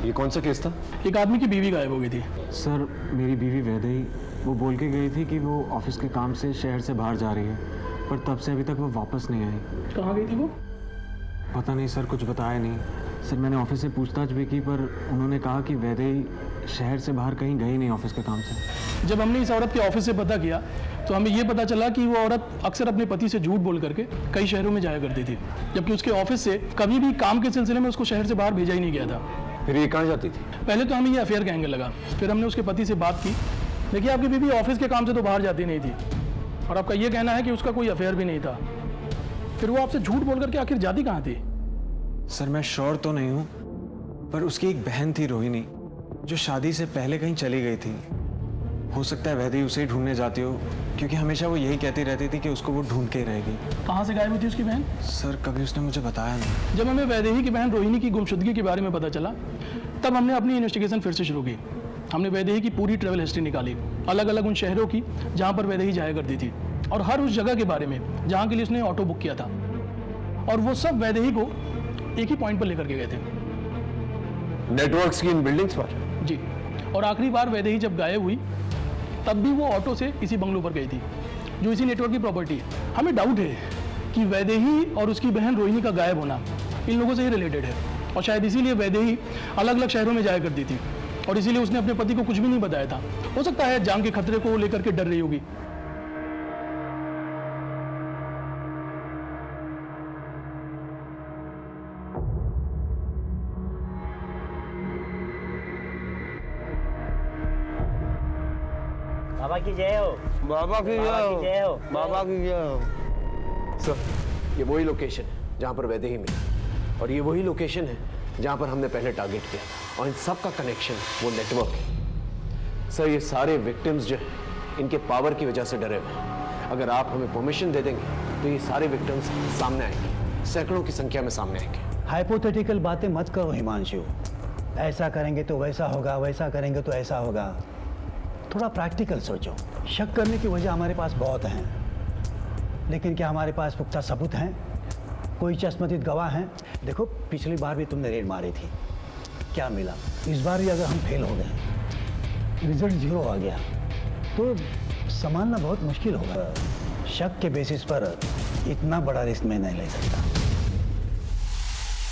ये कौन सा केस था? एक आदमी की बीवी गायब हो गई थी। सर, मेरी बीवी वैदेही, वो बोल के गई थी कि वो ऑफिस के काम से शहर से बाहर जा रही है, पर तब से अभी तक वो वापस नहीं आई। कहाँ गई थी वो? पता नहीं सर, कुछ बताया नहीं। सर, मैंने ऑफिस से पूछताछ भी की, पर उन्होंने कहा कि वैदेही शहर से बाहर कहीं गई नहीं ऑफिस के काम से। जब हमने इस औरत के ऑफिस से पता किया तो हमें ये पता चला कि वो औरत अक्सर अपने पति से झूठ बोल करके कई शहरों में जाया करती थी, जबकि उसके ऑफिस से कभी भी काम के सिलसिले में उसको शहर से बाहर भेजा ही नहीं गया था। फिर ये कहाँ जाती थी? पहले तो हमें ये अफेयर का एंगल लगा, फिर हमने उसके पति से बात की। देखिए, आपकी बीवी ऑफिस के काम से तो बाहर जाती नहीं थी, और आपका ये कहना है कि उसका कोई अफेयर भी नहीं था, फिर वो आपसे झूठ बोल करके आखिर जाती कहाँ थी? सर, मैं श्योर तो नहीं हूँ, पर उसकी एक बहन थी रोहिणी, जो शादी से पहले कहीं चली गई थी। हो सकता है वैदेही उसे ही ढूंढने जाती हो, क्योंकि हमेशा वो यही कहती रहती थी कि उसको वो ढूंढ के ही रहेगी। कहाँ से गायब हुई थी उसकी बहन? सर, कभी उसने मुझे बताया नहीं। जब हमें वैदेही की बहन रोहिणी की गुमशुदगी के बारे में पता चला, तब हमने अपनी इन्वेस्टिगेशन फिर से शुरू की। हमने वैदेही की पूरी ट्रैवल हिस्ट्री निकाली, अलग अलग उन शहरों की जहाँ पर वैदेही जाया करती थी, और हर उस जगह के बारे में जहाँ के लिए उसने ऑटो बुक किया था, और वो सब वैदेही को एक ही पॉइंट पर लेकर के गए थे, नेटवर्क्स की इन बिल्डिंग्स पर। जी, और आखिरी बार वैदेही जब गायब हुई तब भी वो ऑटो से इसी बंगलों पर गई थी, जो इसी नेटवर्क की प्रॉपर्टी है। हमें डाउट है कि वैदेही और उसकी बहन रोहिणी का गायब होना इन लोगों से ही रिलेटेड है, और शायद इसीलिए वैदेही अलग अलग शहरों में जाया करती थी, और इसीलिए उसने अपने पति को कुछ भी नहीं बताया था। हो सकता है जान के खतरे को लेकर के डर रही होगी। बाबा की जय हो। बाबा की जय हो। बाबा की जय हो। सर, ये वही लोकेशन है जहाँ पर वैदेही मिला, और ये वही लोकेशन है जहाँ पर हमने पहले टारगेट किया था, और इन सब का कनेक्शन वो नेटवर्क है। सर, ये सारे विक्टिम्स जो हैं इनके पावर की वजह से डरे हुए हैं। अगर आप हमें परमिशन दे देंगे तो ये सारे विक्टिम्स सामने आएंगे, सैकड़ों की संख्या में सामने आएंगे। हाइपोथेटिकल बातें मत करो हिमांशु। ऐसा करेंगे तो वैसा होगा, वैसा करेंगे तो ऐसा होगा। थोड़ा प्रैक्टिकल सोचो। शक करने की वजह हमारे पास बहुत हैं, लेकिन क्या हमारे पास पुख्ता सबूत हैं? कोई चश्मदीद गवाह हैं? देखो पिछली बार भी तुमने रेड मारी थी, क्या मिला? इस बार भी अगर हम फेल हो गए, रिजल्ट 0 आ गया, तो संभालना बहुत मुश्किल होगा। शक के बेसिस पर इतना बड़ा रिस्क मैं नहीं ले सकता।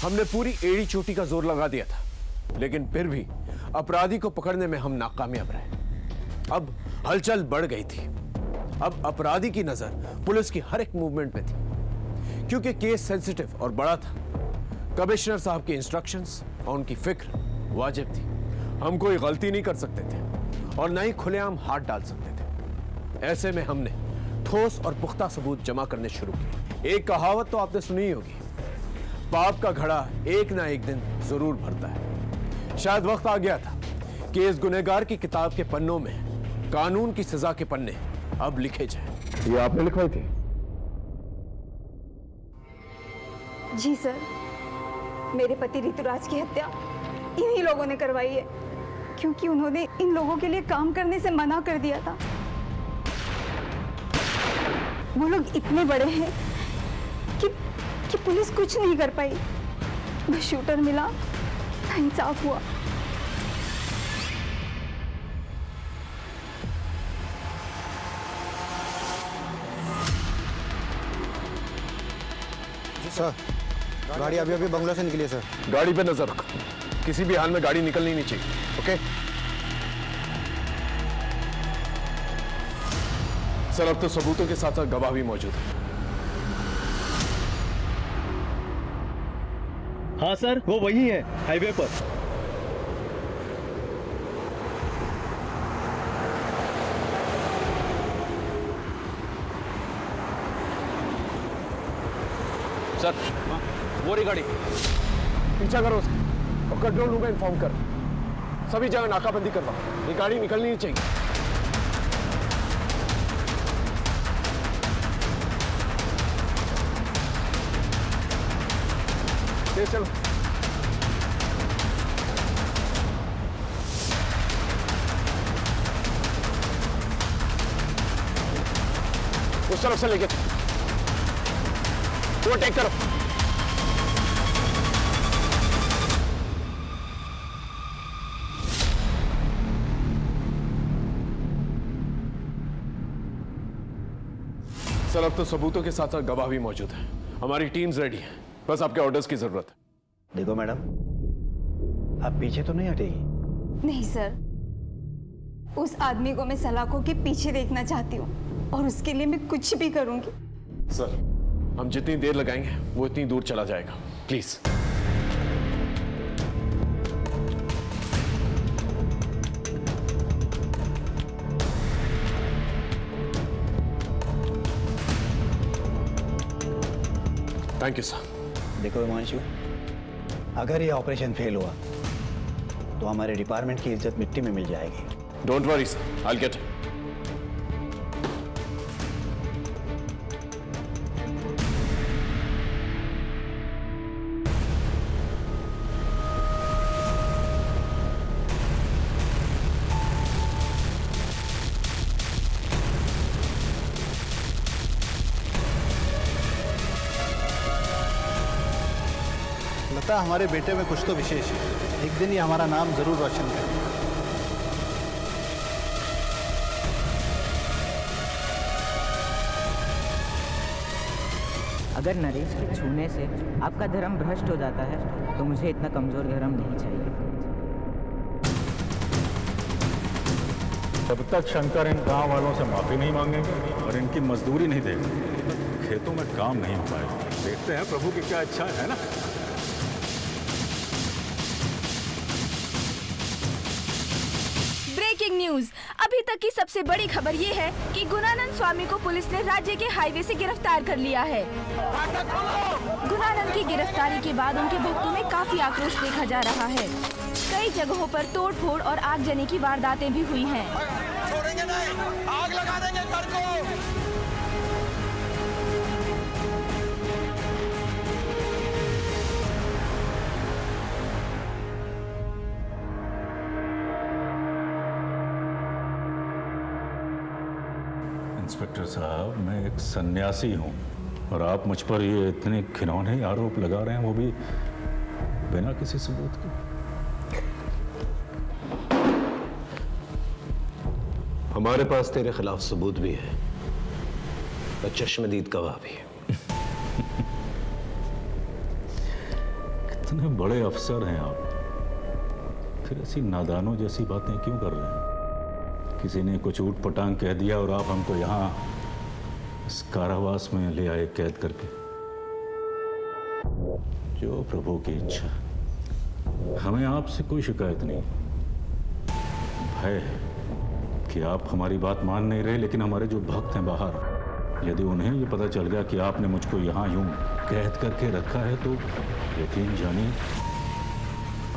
हमने पूरी एड़ी चोटी का जोर लगा दिया था, लेकिन फिर भी अपराधी को पकड़ने में हम नाकामयाब रहे। अब हलचल बढ़ गई थी। अब अपराधी की नजर पुलिस की हर एक मूवमेंट पे थी, क्योंकि केस सेंसिटिव और बड़ा था। कमिश्नर साहब की इंस्ट्रक्शंस और उनकी फिक्र वाजिब थी। हम कोई गलती नहीं कर सकते थे और न ही खुलेआम हाथ डाल सकते थे। ऐसे में हमने ठोस और पुख्ता सबूत जमा करने शुरू किए। एक कहावत तो आपने सुनी ही होगी, पाप का घड़ा एक ना एक दिन जरूर भरता है। शायद वक्त आ गया था कि इस गुनहगार की किताब के पन्नों में कानून की सजा के पन्ने अब लिखे जाएं। ये आपने लिखवाई थी? जी सर, मेरे पति ऋतुराज की हत्या इन्हीं लोगों ने करवाई है, क्योंकि उन्होंने इन लोगों के लिए काम करने से मना कर दिया था। वो लोग इतने बड़े हैं कि पुलिस कुछ नहीं कर पाई। बस शूटर मिला, इंसाफ हुआ। सर, गाड़ी अभी अभी बंगलो से निकली है सर। गाड़ी पे नजर रख, किसी भी हाल में गाड़ी निकलनी नहीं चाहिए। ओके सर, अब तो सबूतों के साथ साथ गवाह भी मौजूद है। हाँ सर, वो वही है हाईवे पर। सर, वो रही गाड़ी, पीछा करो उसका और कंट्रोल रूम में इन्फॉर्म कर। सभी जगह नाकाबंदी करवा, ये गाड़ी निकलनी नहीं चाहिए। तेज चलो। उस तरफ से लेके वो टेक करो। सर, अब तो सबूतों के साथ साथ गवाह भी मौजूद है। हमारी टीम्स रेडी है, बस आपके ऑर्डर्स की जरूरत है। देखो मैडम, आप पीछे तो नहीं हटेगी? नहीं सर, उस आदमी को मैं सलाखों के पीछे देखना चाहती हूँ और उसके लिए मैं कुछ भी करूंगी। सर, हम जितनी देर लगाएंगे वो इतनी दूर चला जाएगा। प्लीज। Thank you sir. देखो हिमांशु, अगर ये ऑपरेशन फेल हुआ तो हमारे डिपार्टमेंट की इज्जत मिट्टी में मिल जाएगी। Don't worry sir, I will get it. लगता है हमारे बेटे में कुछ तो विशेष है। एक दिन ये हमारा नाम जरूर रोशन करेगा। अगर नरेश के छूने से आपका धर्म भ्रष्ट हो जाता है तो मुझे इतना कमजोर धर्म नहीं चाहिए। जब तक शंकर इन गांव वालों से माफी नहीं मांगेंगे और इनकी मजदूरी नहीं देंगे, खेतों में काम नहीं हो पाएगा। देखते हैं प्रभु की क्या इच्छा है ना। Breaking news. अभी तक की सबसे बड़ी खबर ये है कि गुणानंद स्वामी को पुलिस ने राज्य के हाईवे से गिरफ्तार कर लिया है। गुणानंद की गिरफ्तारी के बाद उनके भक्तों में काफी आक्रोश देखा जा रहा है। कई जगहों पर तोड़फोड़ और आगजनी की वारदातें भी हुई हैं। छोड़ेंगे नहीं, आग लगा देंगे घर को। इंस्पेक्टर साहब, मैं एक सन्यासी हूँ और आप मुझ पर ये इतने घिनौने आरोप लगा रहे हैं, वो भी बिना किसी सबूत के। हमारे पास तेरे खिलाफ सबूत भी है और चश्मदीद गवाह भी है। कितने बड़े अफसर हैं आप, फिर ऐसी नादानों जैसी बातें क्यों कर रहे हैं? किसी ने कुछ ऊट पटांग कह दिया और आप हमको यहाँ इस कारावास में ले आए कैद करके। जो प्रभु की इच्छा। हमें आपसे कोई शिकायत नहीं, भय है कि आप हमारी बात मान नहीं रहे, लेकिन हमारे जो भक्त हैं बाहर, यदि उन्हें ये पता चल गया कि आपने मुझको यहाँ यूं कैद करके रखा है तो यकीन जानिए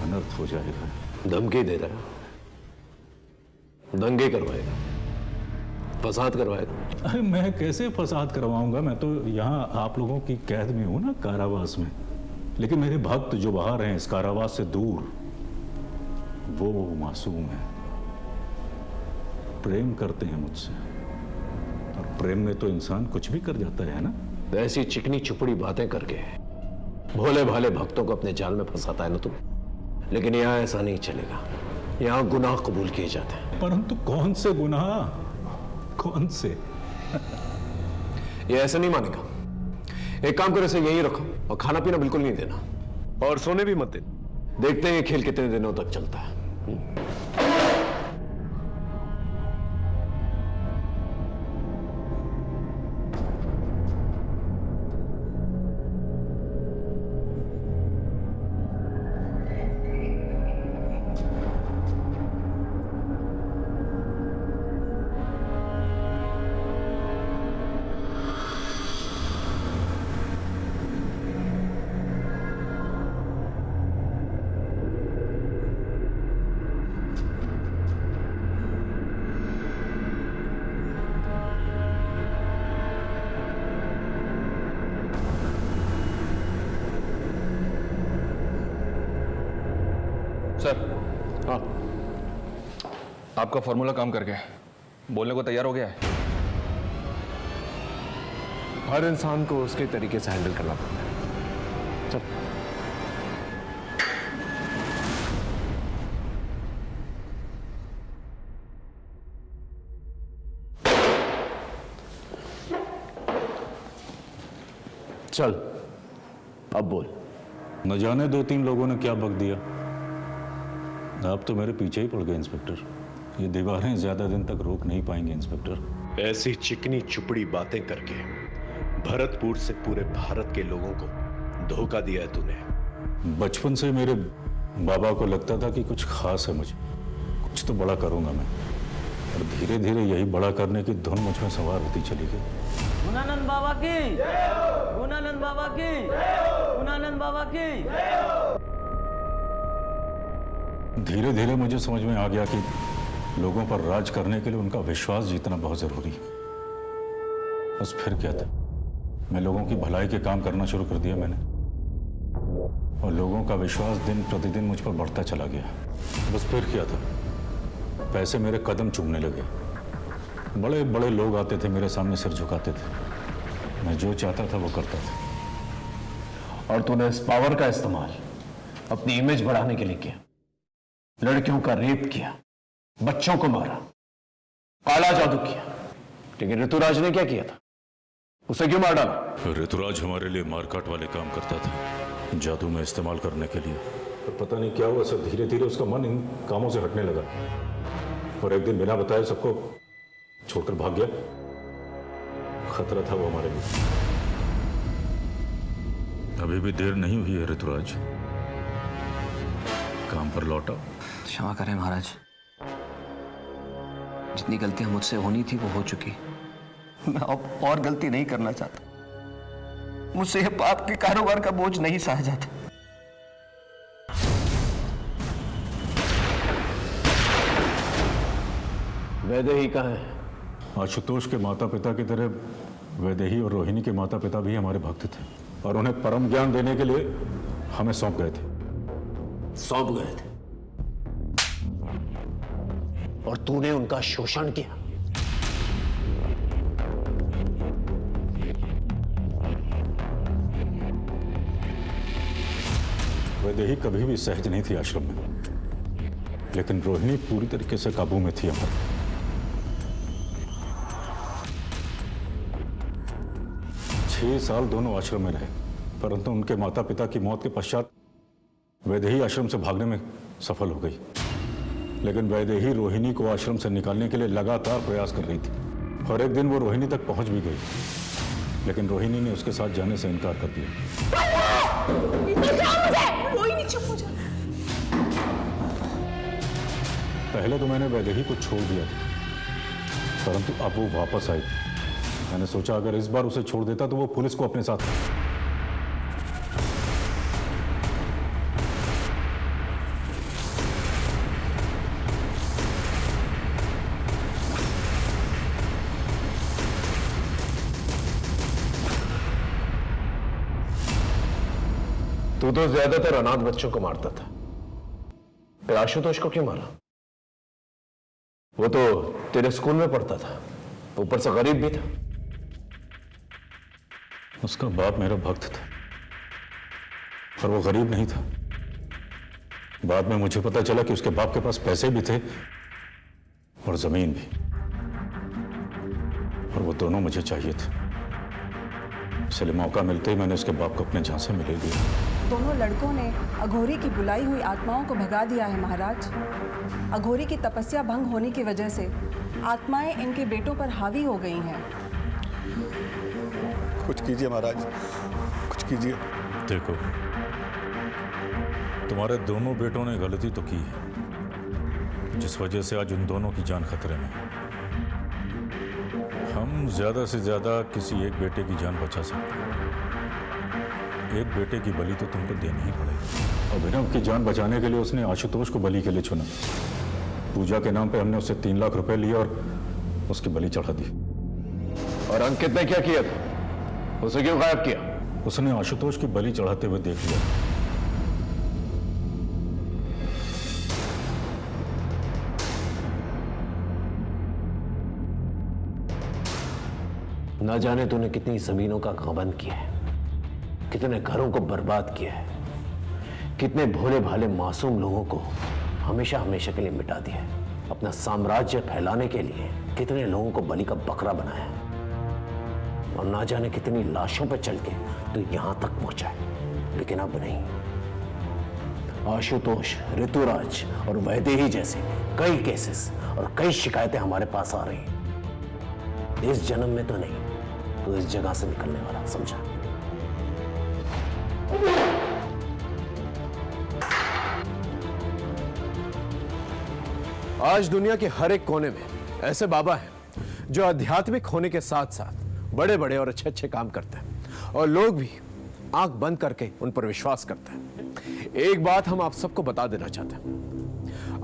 अनर्थ हो जाएगा। धमकी दे रहा है, दंगे करवाएगा, फसाद करवाएगा। अरे मैं कैसे फसाद करवाऊंगा? मैं तो यहाँ आप लोगों की कैद में हूं ना, कारावास में। लेकिन मेरे भक्त जो बाहर हैं इस कारावास से दूर, वो मासूम है, प्रेम करते हैं मुझसे, और प्रेम में तो इंसान कुछ भी कर जाता है ना। ऐसी चिकनी चुपड़ी बातें करके भोले भाले भक्तों को अपने जाल में फंसाता है ना तुम। लेकिन यहाँ ऐसा नहीं चलेगा, यहाँ गुनाह कबूल किए जाते हैं। परंतु कौन से गुनाह, कौन से? ये ऐसे नहीं मानेगा। एक काम करो, इसे यहीं रखो और खाना पीना बिल्कुल नहीं देना, और सोने भी मत देना। देखते हैं ये खेल कितने दिनों तक चलता है। सर, हाँ, आपका फॉर्मूला काम कर गया, बोलने को तैयार हो गया है। हर इंसान को उसके तरीके से हैंडल करना पड़ता है। चल। चल, अब बोल। न जाने 2-3 लोगों ने क्या बक दिया, आप तो मेरे पीछे ही पड़ गए इंस्पेक्टर। ये दीवारें ज्यादा दिन तक रोक नहीं पाएंगे इंस्पेक्टर। ऐसी चिकनी चुपड़ी बातें करके भरतपुर से पूरे भारत के लोगों को धोखा दिया है तूने। बचपन से मेरे बाबा को लगता था कि कुछ खास है मुझे, कुछ तो बड़ा करूंगा मैं, और धीरे धीरे यही बड़ा करने की धुन मुझ में सवार होती चली गई। गुणानंद बाबा की, गुणानंद बाबा की, गुणानंद बाबा की। धीरे धीरे मुझे समझ में आ गया कि लोगों पर राज करने के लिए उनका विश्वास जीतना बहुत जरूरी है। बस फिर क्या था, मैं लोगों की भलाई के काम करना शुरू कर दिया मैंने, और लोगों का विश्वास दिन प्रतिदिन मुझ पर बढ़ता चला गया। बस फिर क्या था, पैसे मेरे कदम चूमने लगे। बड़े बड़े लोग आते थे मेरे सामने सिर झुकाते थे, मैं जो चाहता था वो करता था। और तूने इस पावर का इस्तेमाल अपनी इमेज बढ़ाने के लिए किया। लड़कियों का रेप किया, बच्चों को मारा, काला जादू किया। लेकिन ऋतुराज ने क्या किया था? उसे क्यों मार डाला? ऋतुराज हमारे लिए मारकाट वाले काम करता था, जादू में इस्तेमाल करने के लिए। पर पता नहीं क्या हुआ सर, धीरे धीरे उसका मन इन कामों से हटने लगा, और एक दिन बिना बताए सबको छोड़कर भाग गया। खतरा था वो हमारे लिए। अभी भी देर नहीं हुई है ऋतुराज, काम पर लौटा। क्षमा करें महाराज, जितनी गलतियां मुझसे होनी थी वो हो चुकी। मैं अब और गलती नहीं करना चाहता। मुझसे यह पाप के कारोबार का बोझ नहीं सहा जाता। वैदेही कहाँ है? आशुतोष के माता पिता की तरह वैदेही और रोहिणी के माता पिता भी हमारे भक्त थे, और उन्हें परम ज्ञान देने के लिए हमें सौंप गए थे। सौंप गए थे और तूने उनका शोषण किया। वैदेही कभी भी सहज नहीं थी आश्रम में, लेकिन रोहिणी पूरी तरीके से काबू में थी अमर। 6 साल दोनों आश्रम में रहे, परंतु उनके माता पिता की मौत के पश्चात वैदेही आश्रम से भागने में सफल हो गई। लेकिन वैदेही रोहिणी को आश्रम से निकालने के लिए लगातार प्रयास कर रही थी और एक दिन वो रोहिणी तक पहुंच भी गई, लेकिन रोहिणी ने उसके साथ जाने से इनकार कर दिया। रोहिणी चुप हो जा। पहले तो मैंने वैदेही को छोड़ दिया था, परंतु अब वो वापस आई। मैंने सोचा अगर इस बार उसे छोड़ देता तो वो पुलिस को अपने साथ। तू तो ज्यादातर अनाथ बच्चों को मारता था, फिर आशुतोष को क्यों मारा? वो तो तेरे स्कूल में पढ़ता था, ऊपर से गरीब भी था। उसका बाप मेरा भक्त था, पर वो गरीब नहीं था। बाद में मुझे पता चला कि उसके बाप के पास पैसे भी थे और जमीन भी, और वो दोनों मुझे चाहिए थे। इसलिए मौका मिलते ही मैंने उसके बाप को अपने झांसे में ले लिया। दोनों लड़कों ने अघोरी की बुलाई हुई आत्माओं को भगा दिया है महाराज। अघोरी की तपस्या भंग होने की वजह से आत्माएं इनके बेटों पर हावी हो गई हैं। कुछ कीजिए महाराज, कुछ कीजिए। देखो, तुम्हारे दोनों बेटों ने गलती तो की है, जिस वजह से आज उन दोनों की जान खतरे में। हम ज्यादा से ज्यादा किसी एक बेटे की जान बचा सकते हैं। एक बेटे की बलि तो तुमको देनी ही पड़ेगी। अभिनव की जान बचाने के लिए उसने आशुतोष को बलि के लिए चुना। पूजा के नाम पे हमने उससे 3 लाख रुपए लिए और उसकी बलि चढ़ा दी। और अंकित ने क्या किया था? उसे क्यों गायब किया? उसने आशुतोष की बलि चढ़ाते हुए देख लिया। ना जाने तूने कितनी जमीनों का गबन किया है, कितने घरों को बर्बाद किया है, कितने भोले भाले मासूम लोगों को हमेशा हमेशा के लिए मिटा दिया है। अपना साम्राज्य फैलाने के लिए कितने लोगों को बलि का बकरा बनाया, और ना जाने कितनी लाशों पर चल के तो यहां तक पहुंचा है। लेकिन अब नहीं। आशुतोष, ऋतुराज और वैदेही जैसे कई केसेस और कई शिकायतें हमारे पास आ रही हैं। इस जन्म में तो नहीं, तो इस जगह से निकलने वाला, समझा? आज दुनिया के हर एक कोने में ऐसे बाबा हैं जो आध्यात्मिक होने के साथ साथ बड़े बड़े और अच्छे अच्छे काम करते हैं, और लोग भी आंख बंद करके उन पर विश्वास करते हैं। एक बात हम आप सबको बता देना चाहते हैं,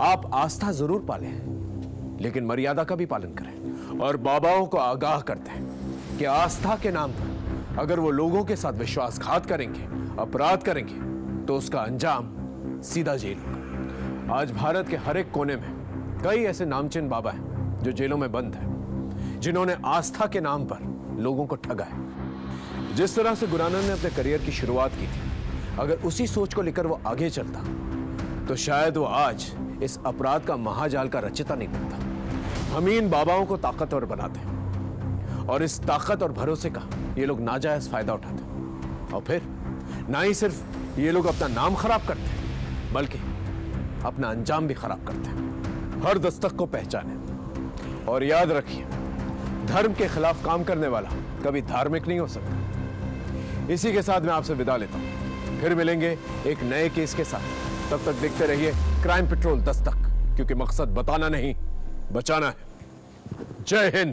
आप आस्था जरूर पालें, लेकिन मर्यादा का भी पालन करें। और बाबाओं को आगाह करते हैं कि आस्था के नाम पर अगर वो लोगों के साथ विश्वासघात करेंगे, अपराध करेंगे, तो उसका अंजाम सीधा जेल होगा। आज भारत के हर एक कोने में कई ऐसे नामचीन बाबा हैं जो जेलों में बंद हैं, जिन्होंने आस्था के नाम पर लोगों को ठगा है। जिस तरह से गुरुनानंद ने अपने करियर की शुरुआत की थी, अगर उसी सोच को लेकर वो आगे चलता तो शायद वो आज इस अपराध का महाजाल का रचयिता नहीं बनता। हम इन बाबाओं को ताकतवर बनाते हैं, और इस ताकत और भरोसे का ये लोग नाजायज फायदा उठाते हैं। और फिर ना ही सिर्फ ये लोग अपना नाम खराब करते हैं, बल्कि अपना अंजाम भी खराब करते हैं। हर दस्तक को पहचाने, और याद रखिए, धर्म के खिलाफ काम करने वाला कभी धार्मिक नहीं हो सकता। इसी के साथ मैं आपसे विदा लेता हूं, फिर मिलेंगे एक नए केस के साथ। तब तक देखते रहिए क्राइम पेट्रोल दस्तक, क्योंकि मकसद बताना नहीं, बचाना है। जय हिंद।